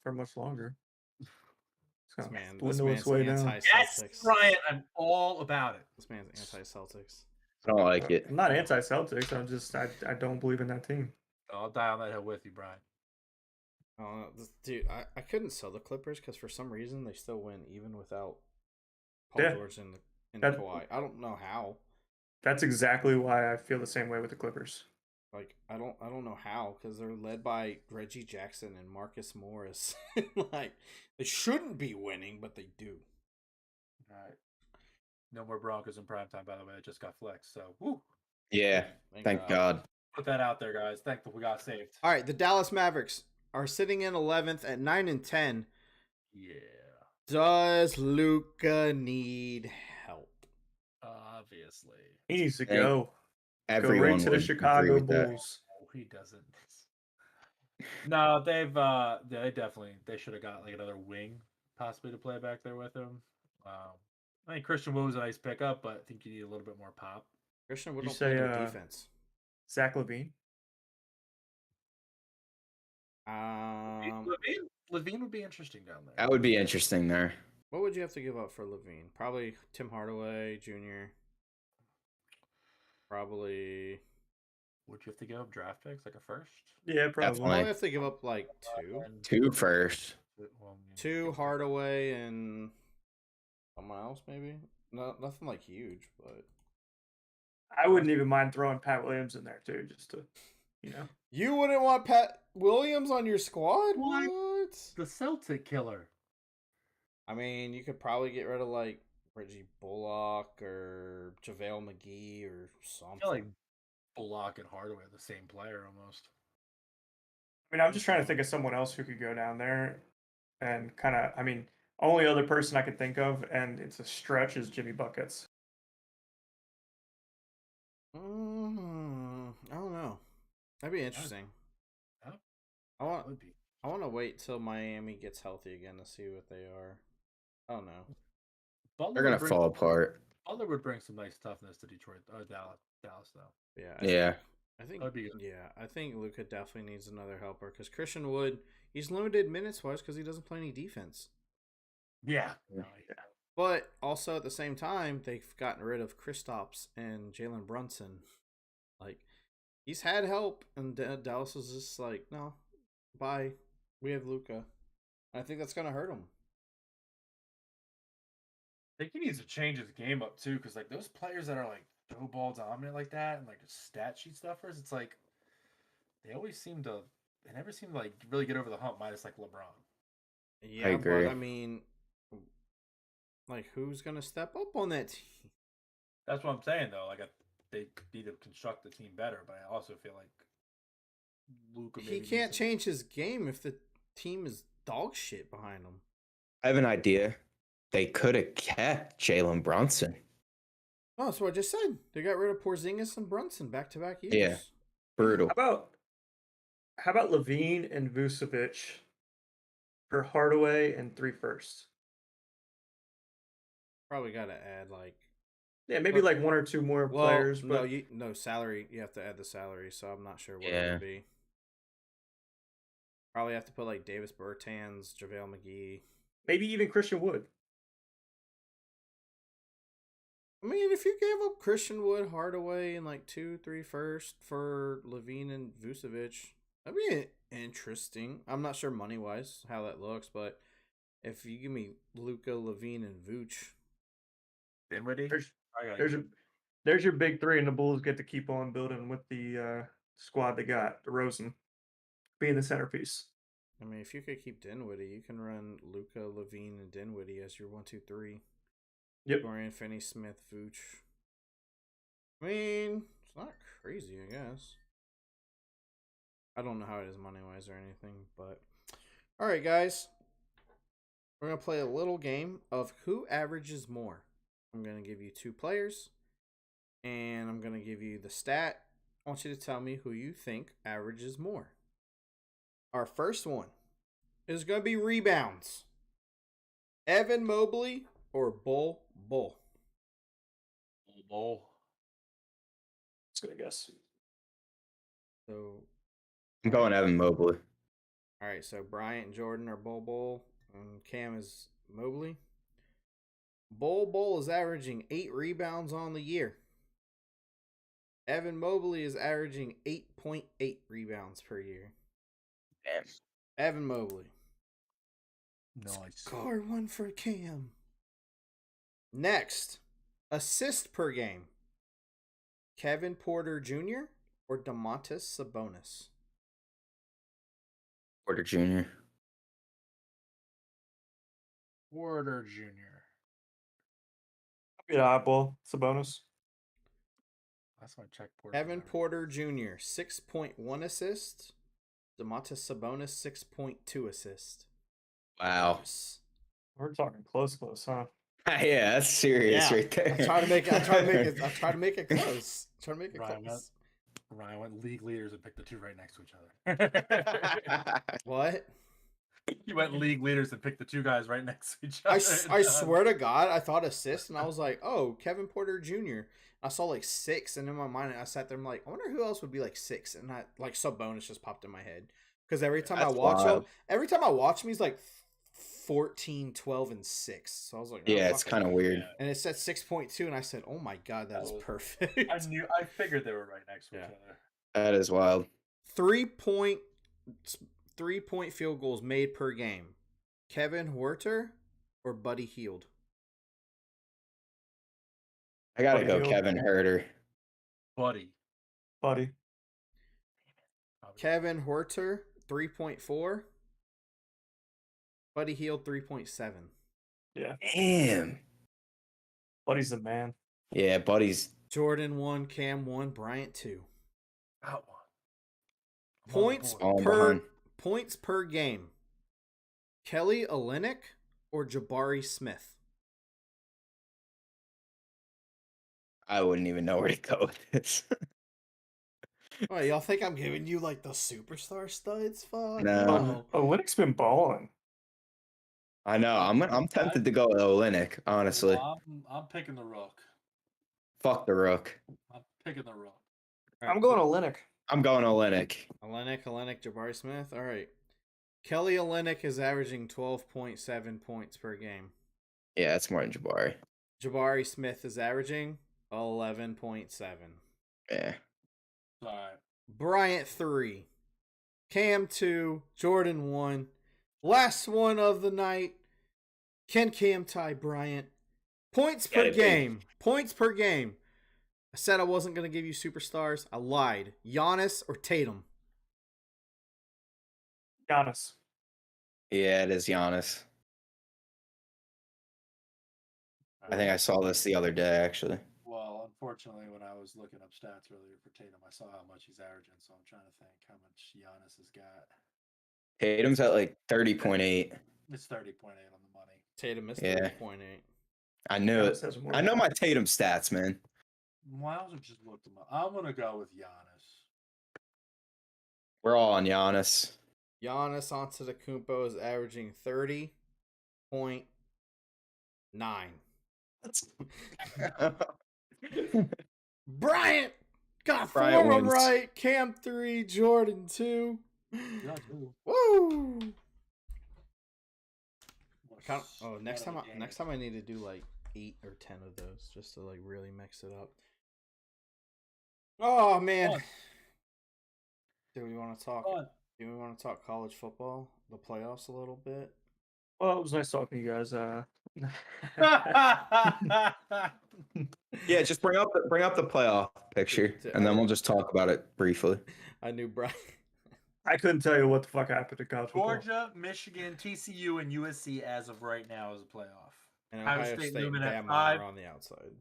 for much longer. This man's way down. anti-Celtics. Yes, Brian, I'm all about it. This man's anti-Celtics. I don't like it. I'm not anti-Celtics. I don't believe in that team. I'll die on that hill with you, Brian. Dude, I couldn't sell the Clippers because for some reason they still win even without Paul George and Kawhi. I don't know how. That's exactly why I feel the same way with the Clippers. Like I don't know how because they're led by Reggie Jackson and Marcus Morris. Like they shouldn't be winning, but they do. All right. No more Broncos in primetime, by the way. It just got flexed. So, woo. Yeah. Thank God. Put that out there, guys. Thankful we got saved. All right, the Dallas Mavericks are sitting in 11th at 9-10. Yeah. Does Luka need help? Obviously. He needs to go. Everyone go right to the would Chicago agree with that. Bulls. Oh, he doesn't. No, they should have got like another wing possibly to play back there with him. I think Christian Wood was a nice pickup, but I think you need a little bit more pop. Christian Wood You don't play say, no defense. Zach LaVine. Levine would be interesting down there. That would be interesting there. What would you have to give up for Levine? Probably Tim Hardaway Jr. Probably. Would you have to give up draft picks like a first? Yeah, probably. Definitely. Probably have to give up like 2. 2 first. 2 Hardaway and someone else maybe. No, nothing like huge, but I wouldn't even mind throwing Pat Williams in there too, just to, You wouldn't want Pat Williams on your squad? What? What? The Celtic killer. I mean, you could probably get rid of like Reggie Bullock or JaVale McGee or something. I feel like Bullock and Hardaway are the same player almost. I mean, I'm just trying to think of someone else who could go down there and kind of, only other person I could think of, and it's a stretch, is Jimmy Buckets. I don't know. That'd be interesting. Yeah. I want to wait till Miami gets healthy again to see what they are. I don't know. They're gonna fall apart. Butler would bring some nice toughness to Detroit or Dallas though. Yeah. I think Luka definitely needs another helper because Christian Wood, he's limited minutes wise because he doesn't play any defense. Yeah. But also at the same time, they've gotten rid of Kristaps and Jalen Brunson. Like, he's had help, and Dallas was just like, no, bye. We have Luka. I think that's gonna hurt him. I think he needs to change his game up too, because like those players that are like no ball dominant like that and like just stat sheet stuffers, it's like they never seem to like really get over the hump, minus like LeBron. Yeah, I agree. but I mean, like, who's gonna step up on that team? That's what I'm saying though. Like they need to construct the team better, but I also feel like Luka. He can't change his game if the team is dog shit behind him. I have an idea. They could have kept Jalen Brunson. Oh, that's what I just said. They got rid of Porzingis and Brunson back-to-back years. Yeah. Brutal. How about Levine and Vucevic for Hardaway and 3 firsts? Probably got to add like. Yeah, maybe like 1 or 2 more players. But no salary. You have to add the salary, so I'm not sure what it Yeah. would be. Probably have to put like Davis Bertans, JaVale McGee. maybe even Christian Wood. I mean, if you gave up Christian Wood, Hardaway, and like 2, 3 first for Levine and Vucevic, that'd be interesting. I'm not sure money-wise how that looks, but if you give me Luca, Levine, and Vooch. Dinwiddie. There's your big three, and the Bulls get to keep on building with the squad they got. DeRozan being the centerpiece. I mean, if you could keep Dinwiddie, you can run Luca, Levine, and Dinwiddie as your 1-2-3. Yep. Dorian Finney-Smith, Vooch. I mean, it's not crazy, I guess. I don't know how it is money-wise or anything, but... Alright, guys. We're going to play a little game of who averages more. I'm going to give you 2 players, and I'm going to give you the stat. I want you to tell me who you think averages more. Our first one is going to be rebounds. Evan Mobley or Bull Bull? Bull. That's a good guess. So I'm going Evan Mobley. all right, so Bryant and Jordan are Bull Bull, and Cam is Mobley. Bull Bull is averaging 8 rebounds on the year. Evan Mobley is averaging 8.8 rebounds per year. Damn. Evan Mobley. Nice. Score 1 for Cam. Next, assist per game. Kevin Porter Jr. or Domantas Sabonis? Porter Jr. Porter Jr. Be the eyeball. Sabonis. That's my check. Porter. Kevin Porter Jr. 6.1 assists. Domantas Sabonis 6.2 assists. Wow. Yes. We're talking close, huh? Yeah, that's serious right there. I try to make it close. Ryan went league leaders and picked the 2 right next to each other. What? You went league leaders and picked the 2 guys right next to each other. I swear to God, I thought assist, and I was like, oh, Kevin Porter Jr. I saw like 6, and in my mind, I sat there, I'm like, I wonder who else would be like 6, and I like Sabonis just popped in my head because every time I watch him, he's like 14, 12, and 6. So I was like, oh, yeah, it's kind of weird. And it said 6.2, and I said, oh my God, that is perfect. I figured they were right next to each other. That is wild. 3-point field goals made per game. Kevin Huerter or Buddy Hield? I gotta Buddy go Hield. Kevin Herter. Buddy. Kevin Huerter 3.4. Buddy Hield 3.7. Yeah. Damn. Buddy's the man. Yeah, Buddy's. Jordan 1, Cam 1, Bryant 2. Out Behind. Points per game. Kelly Olynyk or Jabari Smith? I wouldn't even know where to go with this. Wait, y'all think I'm giving you like the superstar studs? Fuck No. Olynyk's been balling. I know. I'm tempted to go with Olynyk, honestly. Well, I'm picking the Rook. Fuck the Rook. I'm picking the Rook. I'm going Olynyk. I'm going Olynyk. Olynyk, Jabari Smith. All right. Kelly Olynyk is averaging 12.7 points per game. Yeah, that's more than Jabari. Jabari Smith is averaging 11.7. Yeah. All right. Bryant 3. Cam 2. Jordan 1. Last one of the night. Can Cam tie Bryant? Points per game. Points per game. I said I wasn't going to give you superstars. I lied. Giannis or Tatum? Giannis. Yeah, it is Giannis. I think I saw this the other day, actually. Well, unfortunately, when I was looking up stats earlier for Tatum, I saw how much he's averaging, so I'm trying to think how much Giannis has got. Tatum's at like 30.8. It's 30.8 on the money. Tatum is Yeah. 30.8. I knew it. I know my Tatum stats, man. Miles just looked him up. I'm gonna go with Giannis. We're all on Giannis. Giannis Antetokounmpo is averaging 30.9. Bryant got 4 of them right. Cam 3, Jordan 2. Woo! Next time I need to do like 8 or 10 of those just to like really mix it up. Oh man. Do we want to talk? Do we want to talk college football, the playoffs a little bit? Well, it was nice talking to you guys. Yeah, just bring up the playoff picture, and then we'll just talk about it briefly. I knew Brian. I couldn't tell you what the fuck happened to college football. Georgia, Michigan, TCU, and USC as of right now is a playoff. And Ohio State and moving at Bama 5. are on the outside.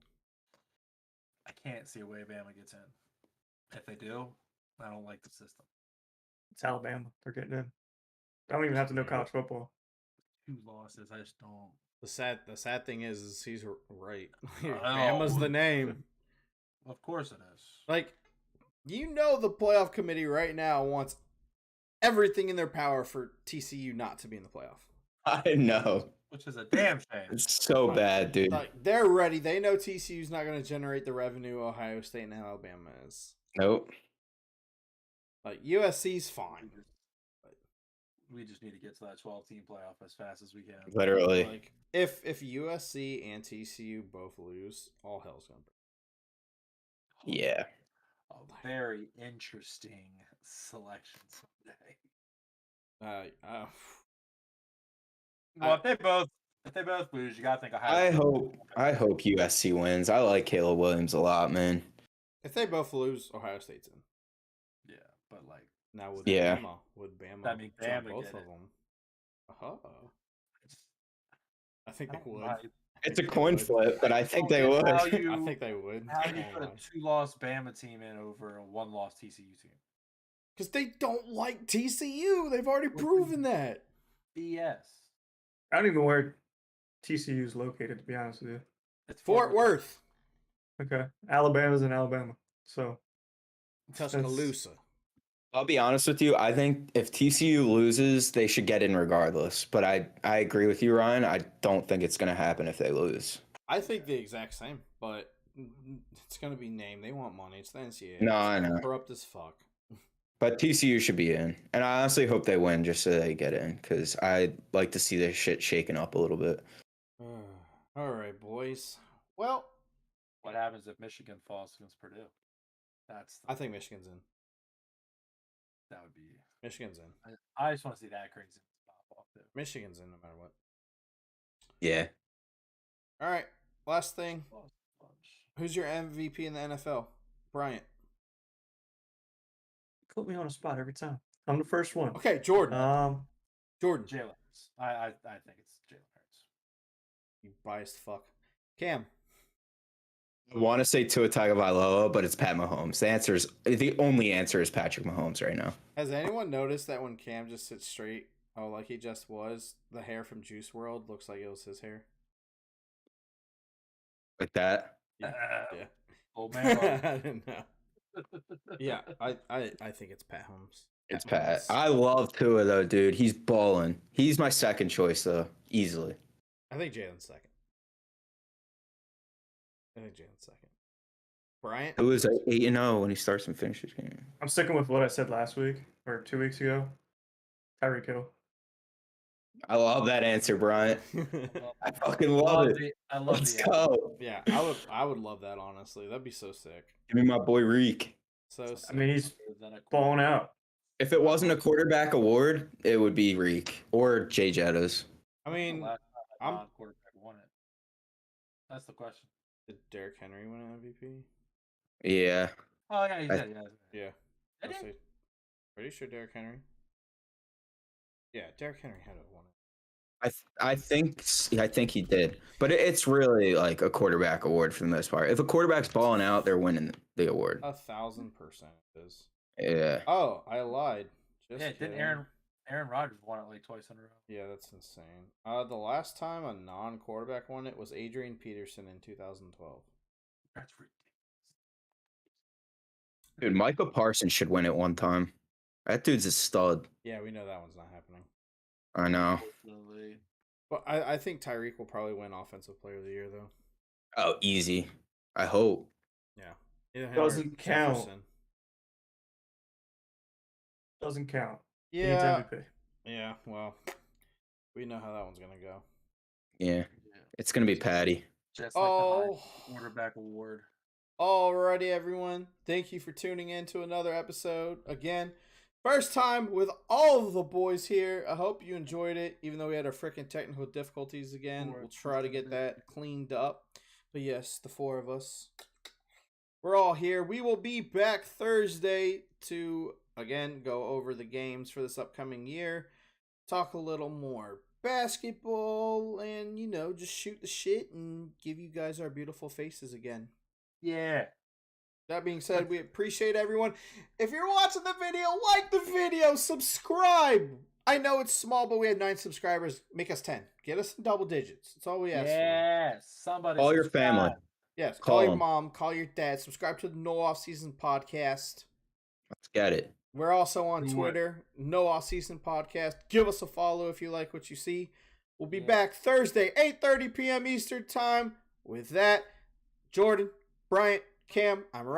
I can't see a way Bama gets in. If they do, I don't like the system. It's Alabama. They're getting in. I don't even have to know college football. 2 losses. I just don't. The sad thing is he's right. Oh. Bama's the name. Of course it is. Like, the playoff committee right now wants everything in their power for TCU not to be in the playoff. I know. Which is a damn shame. It's so bad, dude. Like, they're ready. They know TCU's not going to generate the revenue Ohio State and Alabama is. Nope. Like, USC's fine. We just need to get to that 12-team playoff as fast as we can. Literally. Like, if USC and TCU both lose, all hell's going to break. Yeah. A very interesting selection someday. Well, if they both lose, you gotta think Ohio. I hope USC wins. I like Caleb Williams a lot, man. If they both lose, Ohio State's in. Yeah, but like now would Yeah. Bama That means jump Bama both get of it. them? I think they would. It's a coin flip, but I think they would. I think they would. How do you put a 2-loss Bama team in over a 1-loss TCU team? Because they don't like TCU. They've already proven that. BS. I don't even know where TCU is located, to be honest with you. It's Fort Worth. Okay. Alabama's in Alabama. So Tuscaloosa. I'll be honest with you. I think if TCU loses, they should get in regardless. But I agree with you, Ryan. I don't think it's going to happen if they lose. I think the exact same, but it's going to be named. They want money. It's the NCAA. No, I know. Corrupt as fuck. But TCU should be in. And I honestly hope they win just so they get in. Because I'd like to see this shit shaken up a little bit. All right, boys. Well, What happens if Michigan falls against Purdue? I think Michigan's in. That would be. Michigan's in. I just want to see that crazy pop off too. Michigan's in no matter what. Yeah. All right. Last thing. Who's your MVP in the NFL? Bryant. put me on a spot every time. I'm the first one. Okay, Jordan. Jordan. Jalen. I think it's Jalen Hurts. You biased fuck. Cam. I want to say Tua Tagovailoa, but it's Pat Mahomes. The only answer is Patrick Mahomes right now. Has anyone noticed that when Cam just sits straight, like he just was, the hair from Juice WRLD looks like it was his hair? Like that? Yeah. Old man. I didn't know. Yeah, I think it's Pat Holmes. It's Pat. I love Tua though, dude. He's balling. He's my second choice though, easily. I think Jalen's second. Bryant? It was 8-0 when he starts and finishes game. I'm sticking with what I said last week or 2 weeks ago. Tyreek Hill. I love that answer, Bryant. I fucking love it. I love Let's the go. Yeah, I would love that, honestly. That'd be so sick. Give me my boy Reek. So sick. I mean, he's balling out. If it wasn't a quarterback award, it would be Reek or Jay Jettas. I mean, I'm quarterback won it. That's the question. Did Derrick Henry win an MVP? Yeah. Oh yeah, he did. Yeah. Did he? Pretty sure Derrick Henry. Yeah, Derrick Henry had it won it. I think he did, but it's really like a quarterback award for the most part. If a quarterback's balling out, they're winning the award. 1,000% is. Yeah. Oh, I lied. Just Didn't kidding. Aaron Rodgers won it like twice in a row? Yeah, that's insane. The last time a non-quarterback won it was Adrian Peterson in 2012. That's ridiculous. Dude, Michael Parsons should win it one time. That dude's a stud. Yeah, we know that one's not happening. I know. Unfortunately. But I think Tyreek will probably win Offensive Player of the Year, though. Oh, easy. I hope. Yeah. Doesn't count. Jefferson. Doesn't count. Yeah. He needs MVP. Yeah, well, we know how that one's going to go. Yeah. It's going to be Patty. Just like the quarterback award. Alrighty, everyone. Thank you for tuning in to another episode. Again, First time with all of the boys here. I hope you enjoyed it, even though we had our freaking technical difficulties again. We'll try to get that cleaned up. But yes, the four of us. We're all here. We will be back Thursday to, again, go over the games for this upcoming year. Talk a little more basketball and, just shoot the shit and give you guys our beautiful faces again. Yeah. That being said, we appreciate everyone. If you're watching the video, like the video, subscribe. I know it's small, but we had 9 subscribers. Make us 10. Get us in double digits. That's all we ask for. Yes. Somebody Call your family. Yes. Call Call your 'em. mom. Call your dad. Subscribe to the No Offseason podcast. Let's get it. We're also on Do it. Twitter, No Offseason podcast. Give us a follow if you like what you see. We'll be Yeah. back Thursday, 8:30 p.m. Eastern time. With that, Jordan, Bryant, Cam, I'm Ryan.